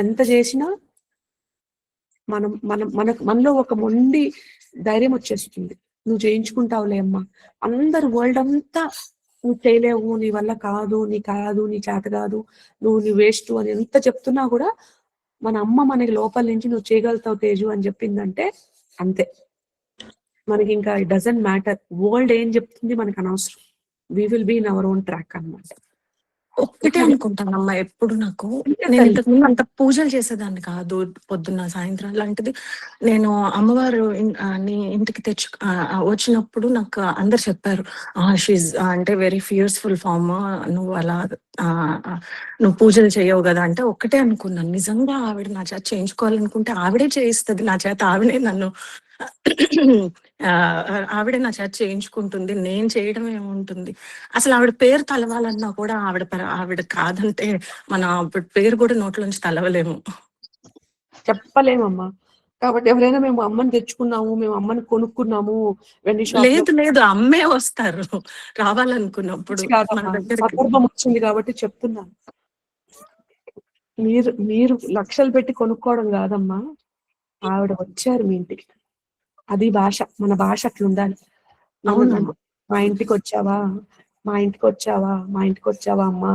ఎంత చేసినా మనలో ఒక మొండి ధైర్యం వచ్చేస్తుంది. నువ్వు చేయించుకుంటావులే అమ్మా. అందరు వరల్డ్ అంతా నువ్వు చేయలేవు, నీ వల్ల కాదు, నీ చేత కాదు, నువ్వు వేస్ట్ అని ఎంత చెప్తున్నా కూడా మన అమ్మ మనకి లోపల నుంచి నువ్వు చేయగలుగుతావు తేజు అని చెప్పిందంటే అంతే. మనకి ఇంకా ఇట్ డజంట్ మ్యాటర్ వరల్డ్ ఏం చెప్తుంది మనకు అనవసరం. We will be in our own track అన్నమాట. ఒక్కటే అనుకుంటానమ్మా ఎప్పుడు నాకు. నేను ఇంతకు ముందు అంత పూజలు చేసేదాన్ని కాదు, పొద్దున్న సాయంత్రం లాంటిది. నేను అమ్మవారు ఇంటికి వచ్చినప్పుడు నాకు అందరు చెప్పారు, షీజ్ అంటే వెరీ ఫియర్స్ఫుల్ ఫామ్, నువ్వు అలా నువ్వు పూజలు చేయవు కదా అంటే ఒక్కటే అనుకున్నాను, నిజంగా ఆవిడ నా చేత చేయించుకోవాలనుకుంటే ఆవిడే చేయిస్తుంది నా చేత. ఆవిడే నన్ను ఆవిడే నా చేత చేయించుకుంటుంది, నేను చేయడం ఏముంటుంది. అసలు ఆవిడ పేరు తలవాలన్నా కూడా ఆవిడ కాదంటే మన పేరు కూడా నోట్లోంచి తలవలేము, చెప్పలేమమ్మా. కాబట్టి ఎవరైనా మేము అమ్మని తెచ్చుకున్నాము, మేము అమ్మని కొనుక్కున్నాము, లేదు అమ్మే వస్తారు రావాలనుకున్నప్పుడు. సందర్భం వచ్చింది కాబట్టి చెప్తున్నాను. మీరు లక్షలు పెట్టి కొనుక్కోవడం కాదమ్మా, ఆవిడ వచ్చారు మీ ఇంటికి. అది భాష, మన భాష అట్లుండాలి. మా ఇంటికి వచ్చావా అమ్మా,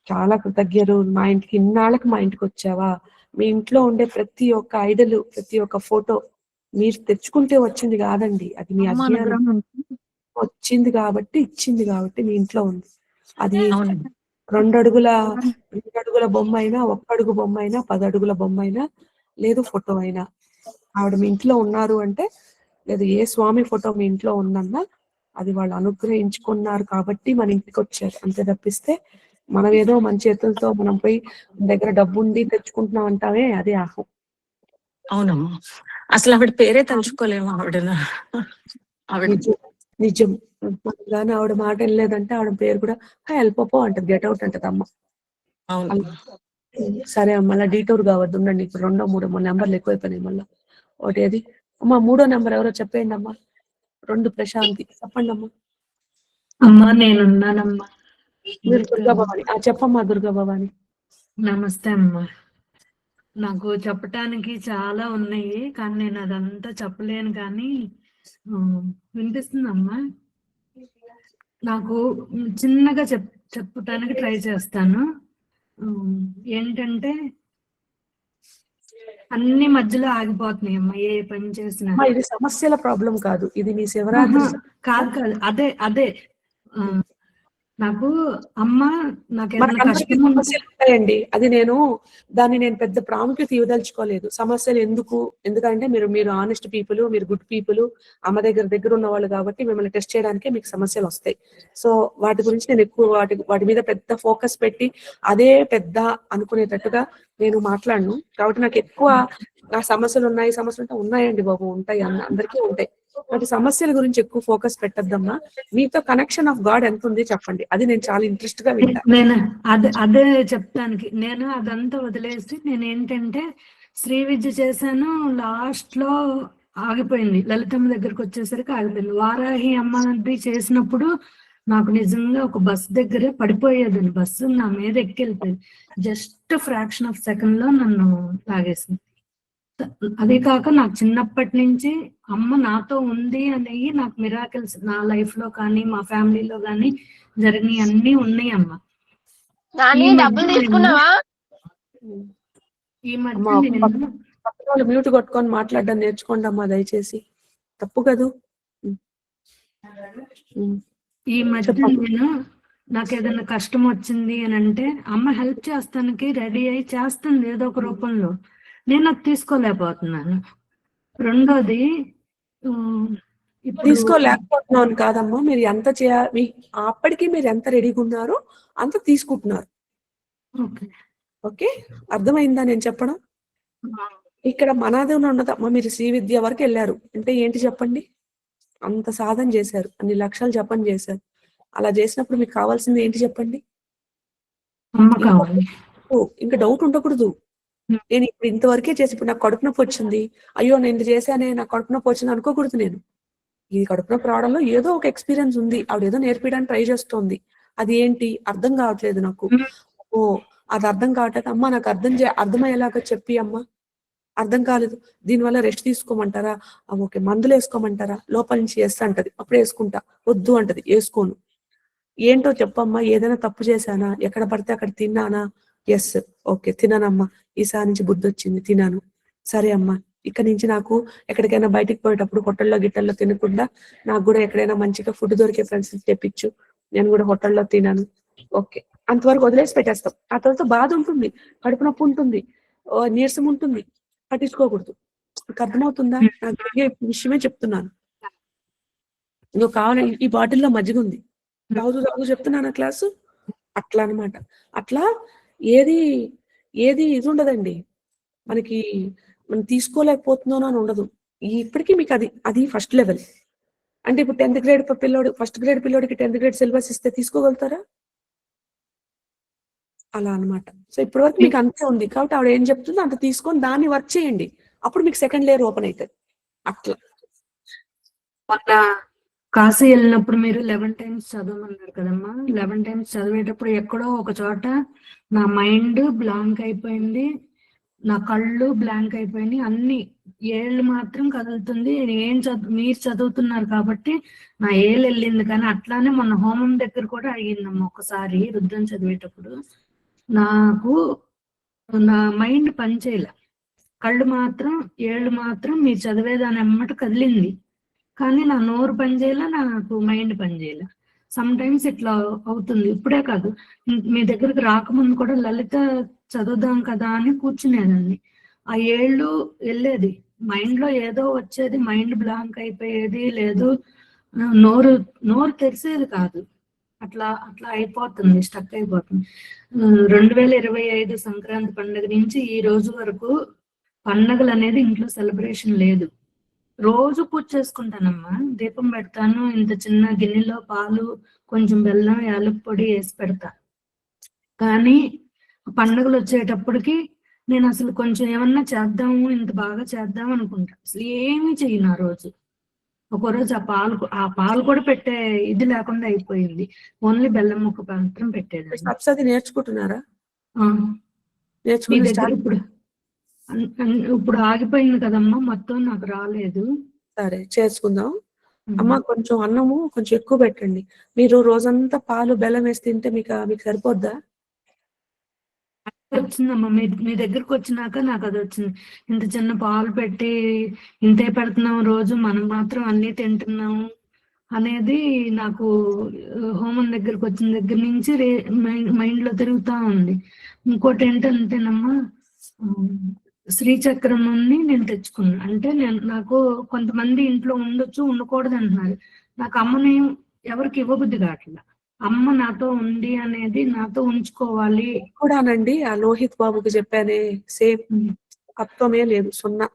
చాలా కృతజ్ఞరు. మా ఇంటికి ఇన్నాళ్ళకి మా ఇంటికి వచ్చావా, మీ ఇంట్లో ఉండే ప్రతి ఒక్క ఐడల్, ప్రతి ఒక్క ఫోటో మీరు తెచ్చుకుంటే వచ్చింది కాదండి, అది మీ అమ్మ అజ్ఞానం. అనుగ్రహం. వచ్చింది కాబట్టి, ఇచ్చింది కాబట్టి మీ ఇంట్లో ఉంది. అది అవునండి. 2 అడుగుల బొమ్మ అయినా, 1 అడుగు బొమ్మ అయినా, 10 అడుగుల బొమ్మ అయినా, లేదు ఫోటో అయినా, ఆవిడ మీ ఇంట్లో ఉన్నారు అంటే, లేదు ఏ స్వామి ఫోటో మీ ఇంట్లో ఉందన్నా, అది వాళ్ళు అనుగ్రహించుకున్నారు కాబట్టి మన ఇంటికి వచ్చారు. అంతే తప్పిస్తే మనం ఏదో మన చేతులతో మనం పోయి మన దగ్గర డబ్బు ఉంది తెచ్చుకుంటున్నాం అంటామే, అది అహం. అవునమ్మా. అసలు ఆవిడ పేరే తలుచుకోలేము ఆవిడ. ఆవిడ నిజం నిజం. కానీ ఆవిడ మాట వినలేదంటే ఆవిడ పేరు కూడా వెళ్ళిపోపో అంటది, గెట్ అవుట్ అంటది అమ్మ. అవును. సరే అమ్మ, అలా డీటోర్ కావద్దు, ఉండండి. ఇప్పుడు 2, 3 నెంబర్లు ఎక్కువైపోయినాయి మళ్ళీ. ఒకటి ఏది అమ్మా, 3వ నెంబర్ ఎవరో చెప్పేయండి అమ్మా. 2 ప్రశాంతి, చెప్పండి అమ్మా. అమ్మా నేనున్నానమ్మా. మీరు దుర్గా భవాని. చెప్పమ్మా దుర్గా భవాని. నమస్తే అమ్మా. నాకు చెప్పటానికి చాలా ఉన్నాయి కానీ నేను అదంతా చెప్పలేను కానీ వినిపిస్తుందమ్మా. నాకు చిన్నగా చెప్పటానికి ట్రై చేస్తాను. ఏంటంటే అన్ని మధ్యలో ఆగిపోతున్నాయి అమ్మా, ఏ పని చేసినా. ఇది సమస్యల ప్రాబ్లం కాదు, ఇది మీ శివరాత్రి. కాదు అదే నాకు అమ్మ నాకు ఏదైనా కష్టం సమస్యలు ఉంటాయండి. అది దాన్ని నేను పెద్ద ప్రాముఖ్యత ఇవ్వదలుచుకోలేదు. సమస్యలు ఎందుకంటే మీరు ఆనెస్ట్ పీపుల్, మీరు గుడ్ పీపుల్, అమ్మ దగ్గర ఉన్న వాళ్ళు కాబట్టి మిమ్మల్ని టెస్ట్ చేయడానికే మీకు సమస్యలు వస్తాయి. సో వాటి గురించి నేను ఎక్కువ వాటి మీద పెద్ద ఫోకస్ పెట్టి అదే పెద్ద అనుకునేటట్టుగా నేను మాట్లాడను. కాబట్టి నాకు ఎక్కువ నా సమస్యలు ఉన్నాయండి బాబు, ఉంటాయి, అందరికీ ఉంటాయి. వాటి సమస్యల గురించి ఎక్కువ ఫోకస్ పెట్టద్దమ్మా. మీతో కనెక్షన్ ఆఫ్ గాడ్ ఎంత ఉంది చెప్పండి, అది నేను చాలా ఇంట్రెస్ట్ గా వింటాను. నేను అదే చెప్తానికి నేను అదంతా వదిలేసి నేను ఏంటంటే శ్రీ విద్య చేశాను, లాస్ట్ లో ఆగిపోయింది. లలితమ్మ దగ్గరకు వచ్చేసరికి ఆగిపోయింది. వారాహి అమ్మది చేసినప్పుడు నాకు నిజంగా ఒక బస్ దగ్గరే పడిపోయేదండి. బస్సు నా మీద ఎక్కెళ్తుంది, జస్ట్ ఫ్రాక్షన్ ఆఫ్ సెకండ్ లో నన్ను లాగేసింది. అదే కాక నాకు చిన్నప్పటి నుంచి అమ్మ నాతో ఉంది అనేవి నాకు మిరాకిల్స్ నా లైఫ్ లో కానీ మా ఫ్యామిలీలో కానీ జరిగినవి అన్ని ఉన్నాయి అమ్మ. ఈ మధ్య మ్యూట్ కొట్టుకొని మాట్లాడడం నేర్చుకోండి అమ్మా దయచేసి, తప్పు కదూ. ఈ మధ్య నాకు ఏదైనా కష్టం వచ్చింది అని అంటే అమ్మ హెల్ప్ చేస్తానికి రెడీ అయి చేస్తుంది ఏదో ఒక రూపంలో, నేను అది తీసుకోలేకపోతున్నాను. రెండోది తీసుకోలేకపోతున్నాను కాదమ్మా, మీరు ఎంత చేయాలి, అప్పటికి మీరు ఎంత రెడీగా ఉన్నారో అంత తీసుకుంటున్నారు. ఓకే, అర్థమైందా నేను చెప్పడం? ఇక్కడ మనాదే ఉండదమ్మా. మీరు శ్రీ విద్య వరకు వెళ్ళారు అంటే ఏంటి చెప్పండి, అంత సాధన చేశారు, అన్ని లక్షలు జపం చేశారు. అలా చేసినప్పుడు మీకు కావాల్సింది ఏంటి చెప్పండి? ఇంకా డౌట్ ఉండకూడదు. నేను ఇప్పుడు ఇంతవరకే చేసి ఇప్పుడు నాకు కడుపు నొప్పి వచ్చింది, అయ్యో నేను చేశానే నాకు కడుపు నొప్పి వచ్చింది అనుకోకూడదు. నేను ఈ కడుపు నొప్పి రావడంలో ఏదో ఒక ఎక్స్పీరియన్స్ ఉంది, ఆవిడ ఏదో నేర్పించడానికి ట్రై చేస్తోంది. అది ఏంటి అర్థం కావట్లేదు నాకు. అది అర్థం కావట్లేదు అమ్మా, నాకు అర్థమయ్యేలాగా చెప్పి అమ్మా. అర్థం కాలేదు, దీనివల్ల రెస్ట్ తీసుకోమంటారా? ఓకే, మందులు వేసుకోమంటారా? లోపల నుంచి ఎస్ అంటది, అప్పుడు వేసుకుంటా. వద్దు అంటది, వేసుకోను. ఏంటో చెప్పమ్మా, ఏదైనా తప్పు చేశానా? ఎక్కడ పడితే అక్కడ తిన్నానా? ఎస్, ఓకే తిన్నానమ్మా, ఈసారి నుంచి బుద్ధి వచ్చింది, తిన్నాను. సరే అమ్మా, ఇక్కడ నుంచి నాకు ఎక్కడికైనా బయటికి పోయేటప్పుడు హోటల్లో తినకుండా నాకు కూడా ఎక్కడైనా మంచిగా ఫుడ్ దొరికే ఫ్రెండ్స్ తెప్పించు, నేను కూడా హోటల్లో తినాను. ఓకే, అంతవరకు వదిలేసి పెట్టేస్తాం. ఆ తర్వాత బాధ ఉంటుంది, కడుపు నొప్పి ఉంటుంది, నీరసం ఉంటుంది, పట్టించుకోకూడదు. అర్థమవుతుందా? నాకు విషయమే చెప్తున్నాను. నువ్వు కావాలని ఈ బాటిల్లో మజ్జిగ ఉంది, రాజు చెప్తున్నాను క్లాసు, అట్లా అనమాట. అట్లా ఏది ఇది ఉండదండి మనకి, మనం తీసుకోలేకపోతున్నాను అని ఉండదు. ఇప్పటికీ మీకు అది ఫస్ట్ లెవెల్. అంటే ఇప్పుడు 10th గ్రేడ్ పిల్లోడు, ఫస్ట్ గ్రేడ్ పిల్లోడికి 10th గ్రేడ్ సిలబస్ ఇస్తే తీసుకోగలుగుతారా? అలా అనమాట. సో ఇప్పటి వరకు మీకు అంతే ఉంది కాబట్టి ఆవిడ ఏం చెప్తుందో అంత తీసుకొని దాన్ని వర్క్ చేయండి, అప్పుడు మీకు సెకండ్ లేయర్ ఓపెన్ అవుతుంది. అట్లా కాశీ వెళ్ళినప్పుడు మీరు 11 times చదవమన్నారు కదమ్మా. 11 times చదివేటప్పుడు ఎక్కడో ఒక చోట నా మైండ్ బ్లాంక్ అయిపోయింది, నా కళ్ళు బ్లాంక్ అయిపోయినాయి, అన్ని ఏళ్ళు మాత్రం కదులుతుంది. మీరు చదువుతున్నారు కాబట్టి నా ఏళ్ళు వెళ్ళింది. కానీ అట్లానే మన హోమం దగ్గర కూడా అయ్యిందమ్మా ఒకసారి రుద్రం చదివేటప్పుడు. నాకు నా మైండ్ పనిచేయలే. కళ్ళు మాత్రం, ఏళ్ళు మాత్రం మీరు చదివేదాని అమ్మట కదిలింది. కానీ నా నోరు పనిచేయలే, నాకు మైండ్ పనిచేయలే. సమ్ టైమ్స్ ఇట్లా అవుతుంది. ఇప్పుడే కాదు, మీ దగ్గరికి రాకముందు కూడా లలిత చదువుదాం కదా అని కూర్చునేదాన్ని. ఆ ఏళ్ళు వెళ్ళేది, మైండ్ లో ఏదో వచ్చేది, మైండ్ బ్లాంక్ అయిపోయేది, లేదు నోరు నోరు తెరిసేది కాదు. అట్లా అట్లా అయిపోతుంది, స్టక్ అయిపోతుంది. 2025 సంక్రాంతి పండుగ నుంచి ఈ రోజు వరకు పండగలు అనేది ఇంట్లో సెలబ్రేషన్ లేదు. రోజు పూజ చేసుకుంటానమ్మా, దీపం పెడతాను, ఇంత చిన్న గిన్నెలో పాలు, కొంచెం బెల్లం, యాలక్ పొడి వేసి పెడతా. కానీ పండుగలు వచ్చేటప్పటికి నేను అసలు కొంచెం ఏమన్నా చేద్దాము, ఇంత బాగా చేద్దాం అనుకుంటా. అసలు ఏమీ చెయ్యను ఆ రోజు. ఒక రోజు ఆ పాలు కూడా పెట్టే ఇది లేకుండా అయిపోయింది. ఓన్లీ బెల్లం ముక్క మాత్రం పెట్టేది. సప్తది నేర్చుకుంటున్నారా? మీ నేర్చుకుని దగ్గర స్టార్ట్. ఇప్పుడు ఆగిపోయింది కదమ్మా, మొత్తం నాకు రాలేదు. సరే చేసుకుందాం. అమ్మ కొంచెం అన్నము కొంచెం ఎక్కువ పెట్టండి. మీరు రోజంతా పాలు బెల్లం వేసి తింటే మీకు సరిపోద్దా? వచ్చిందమ్మా, మీ దగ్గరకు వచ్చినాక నాకు అది వచ్చింది. ఇంత చిన్న పాలు పెట్టి ఇంతే పెడుతున్నాం రోజు, మనం మాత్రం అన్ని తింటున్నాము అనేది నాకు హోమం దగ్గరకు వచ్చిన దగ్గర నుంచి మైండ్ లో తిరుగుతా ఉంది. ఇంకోటి ఏంటంటేనమ్మా, శ్రీచక్రంని నేను తెచ్చుకున్నా. అంటే నాకు కొంతమంది ఇంట్లో ఉండొచ్చు, ఉండకూడదు అంటున్నారు. నాకు అమ్మని ఎవరికి ఇవ్వబుద్ధి కావట్లా. అమ్మ నాతో ఉంది అనేది, నాతో ఉంచుకోవాలి కూడానండి. ఆ లోహిత్ బాబుకి చెప్పానే, సేమ్ తత్వమే లేదు, 0.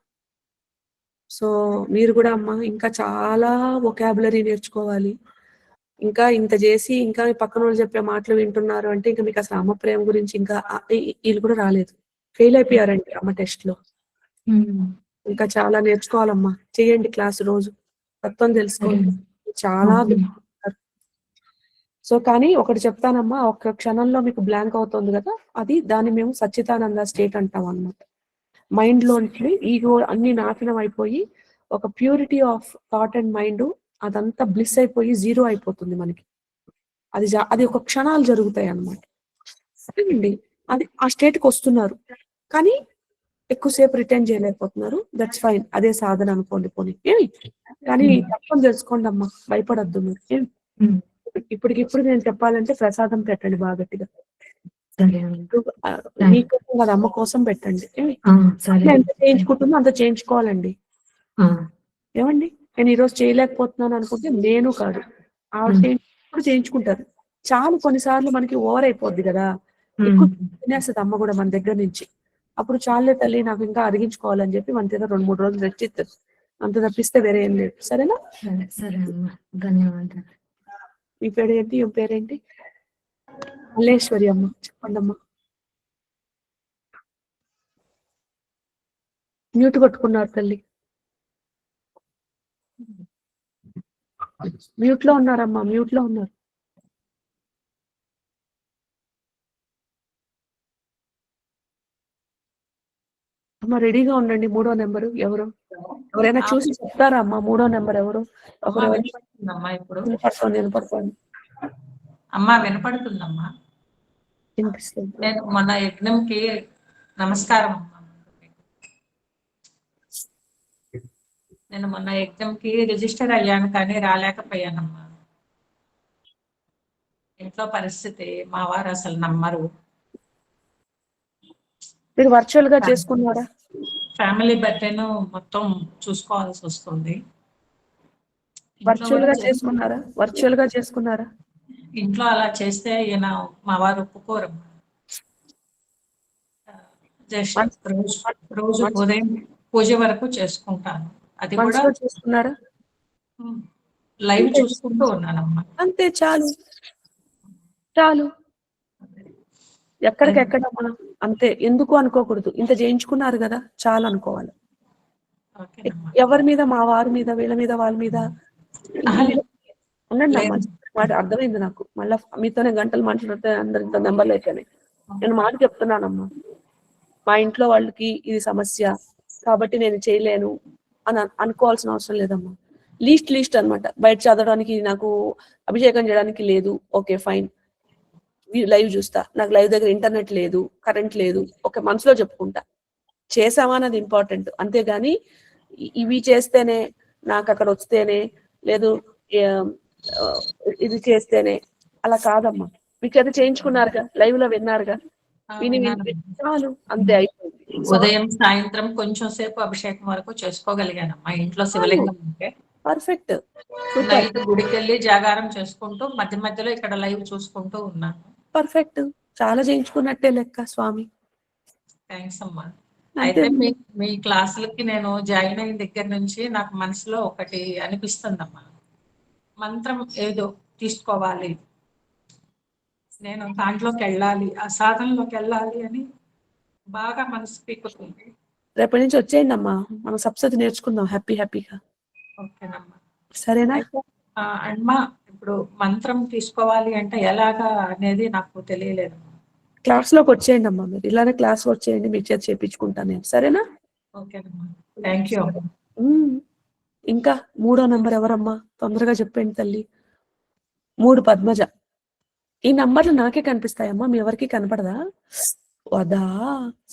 సో మీరు కూడా అమ్మ ఇంకా చాలా వొకాబులరీ నేర్చుకోవాలి. ఇంకా ఇంత చేసి ఇంకా మీ పక్కన వాళ్ళు చెప్పే మాటలు వింటున్నారు అంటే ఇంకా మీకు అసలు అమ్మ ప్రేమ గురించి ఇంకా వీళ్ళు కూడా రాలేదు. ఫెయిల్ అయిపోయారండి అమ్మ టెస్ట్ లో. ఇంకా చాలా నేర్చుకోవాలమ్మా. చేయండి క్లాస్ రోజు, తత్వం తెలుసుకోండి. చాలా సో కానీ ఒకటి చెప్తానమ్మా, ఒక్క క్షణంలో మీకు బ్లాంక్ అవుతుంది కదా, దాన్ని మేము సచ్చిదానంద స్టేట్ అంటాం అన్నమాట. మైండ్ లోంచి ఈగో అన్ని నాశనం అయిపోయి ఒక purity of thought and mind అదంతా బ్లిస్ అయిపోయి జీరో అయిపోతుంది మనకి. అది ఒక క్షణాలు జరుగుతాయి అన్నమాట. సరేనండి, అది ఆ స్టేట్ కి వస్తున్నారు కానీ ఎక్కువసేపు రిటైన్ చేయలేకపోతున్నారు. దట్స్ ఫైన్, అదే సాధన అనుకోండి పోనీ. కానీ తప్పని తెలుసుకోండి అమ్మా, భయపడద్దు మీరు. ఇప్పటికిప్పుడు నేను చెప్పాలంటే ప్రసాదం పెట్టండి బాగా గట్టిగా. మీకోసం కాదు, అమ్మ కోసం పెట్టండి. ఎంత చేయించుకుంటుందో అంత చేయించుకోవాలండి. ఏమండి, నేను ఈరోజు చేయలేకపోతున్నాను అనుకుంటే నేను కాదు, ఆవిడ చేయించుకుంటారు. చాలా కొన్నిసార్లు మనకి ఓవర్ అయిపోద్ది కదా, ఎక్కువ తినేస్తుంది అమ్మ కూడా మన దగ్గర నుంచి. అప్పుడు చాలే తల్లి, నాకు ఇంకా అరిగించుకోవాలని చెప్పి మన దగ్గర 2-3 రోజులు రెస్ట్ ఇస్తారు. అంత తప్పిస్తే వేరే ఏం లేదు. సరేనా? సరే అమ్మా, ధన్యవాదాలు. మీ పేరేంటి? ఈ పేరేంటి? మల్లేశ్వరి అమ్మ. చెప్పండి అమ్మా. మ్యూట్ కొట్టుకున్నారు తల్లి. మ్యూట్ లో ఉన్నారమ్మా, మ్యూట్ లో ఉన్నారు. అమ్మ రెడీగా ఉండండి. 3వ నెంబరు ఎవరు? ఎవరైనా చూసి చెప్తారా అమ్మా? 3వ నెంబర్ ఎవరు? వినపడుతుంది. అమ్మా వినపడుతుందమ్మా. వినిపిస్తుంది. నేను మొన్న యజ్ఞంకి నమస్కారం అమ్మా. నేను మొన్న యజ్ఞంకి రిజిస్టర్ అయ్యాను కానీ రాలేకపోయానమ్మా. ఇంట్లో పరిస్థితి, మా వారు అసలు నమ్మరు. మీరు వర్చువల్ గా చేసుకున్నారా? ఫ్యామిలీ బర్త్డేను మొత్తం చూసుకోవాల్సి వస్తుంది. వర్చువల్ గా చేసుకున్నారా? ఇంట్లో అలా చేస్తే ఈయన మా వారు ఒప్పుకోరు. జస్ట్ రోజు ఉదయం పూజ వరకు చేసుకుంటాను. అది కూడా చేసుకున్నారా? లైవ్ చూసుకుంటూ ఉన్నానమ్మా. అంతే, చాలు. ఎక్కడికెక్కడ మనం అంతే. ఎందుకు అనుకోకూడదు, ఇంత చేయించుకున్నారు కదా చాలు అనుకోవాలి. ఎవరి మీద, మా వారి మీద, వీళ్ళ మీద, వాళ్ళ మీద ఉండండి అమ్మా. మాట అర్థమైంది నాకు. మళ్ళీ మీతోనే గంటలు మాట్లాడితే అందరితో నెంబర్లు అయిపోయినాయి. నేను మాట చెప్తున్నానమ్మా, మా ఇంట్లో వాళ్ళకి ఇది సమస్య కాబట్టి నేను చేయలేను అని అనుకోవాల్సిన అవసరం లేదమ్మా. లీస్ట్ అన్నమాట. బయట చదవడానికి నాకు అభిషేకం చేయడానికి లేదు, ఓకే ఫైన్. లైవ్ చూస్తా, నాకు లైవ్ దగ్గర ఇంటర్నెట్ లేదు, కరెంట్ లేదు, ఒక మనసులో చెప్పుకుంటా. చేసామా అన్నది ఇంపార్టెంట్, అంతేగాని ఇవి చేస్తేనే నాకు అక్కడ వస్తేనే లేదు ఇది చేస్తేనే అలా కాదమ్మా. మీకు అది చేయించుకున్నారుగా, లైవ్ లో విన్నారుగా, విని చాలు, అంతే అయిపోయింది. ఉదయం సాయంత్రం కొంచెం సేపు అభిషేకం వరకు చేసుకోగలిగానమ్మా. ఇంట్లో శివలింగం ఉంటే పర్ఫెక్ట్, నైట్ గుడికి వెళ్ళి జాగారం చేసుకుంటూ మధ్య మధ్యలో ఇక్కడ లైవ్ చూసుకుంటూ ఉన్నాను. పర్ఫెక్ట్, చాలా చేయించుకున్నట్టే లెక్క స్వామి. థ్యాంక్స్ అమ్మా. అయితే మీ క్లాసులకి నేను జాయిన్ అయిన దగ్గర నుంచి నాకు మనసులో ఒకటి అనిపిస్తుందమ్మా, మంత్రం ఏదో తీసుకోవాలి, నేను దాంట్లోకి వెళ్ళాలి, ఆ సాధనలోకి వెళ్ళాలి అని బాగా మనసు పీకుతుంది. రేపటి నుంచి వచ్చేయండి అమ్మా, మనం సప్తతి నేర్చుకుందాం హ్యాపీగా. ఓకేనమ్మా, సరేనా? అమ్మా ఇప్పుడు మంత్రం తీసుకోవాలి అంటే ఎలాగా అనేది నాకు తెలియలేదు. క్లాస్ లోకి వచ్చేయండి అమ్మా, మీరు ఇలానే క్లాస్ వచ్చేయండి, మీ చేతి చేపించుకుంటాను నేను. సరేనా? ఓకేనమ్మా, థ్యాంక్ యూ. ఇంకా 3వ నంబర్ ఎవరమ్మా, తొందరగా చెప్పండి తల్లి. 3 పద్మజ. ఈ నంబర్లు నాకే కనిపిస్తాయమ్మా, మీ ఎవరికి కనపడదా? వదా,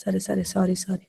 సరే సారీ.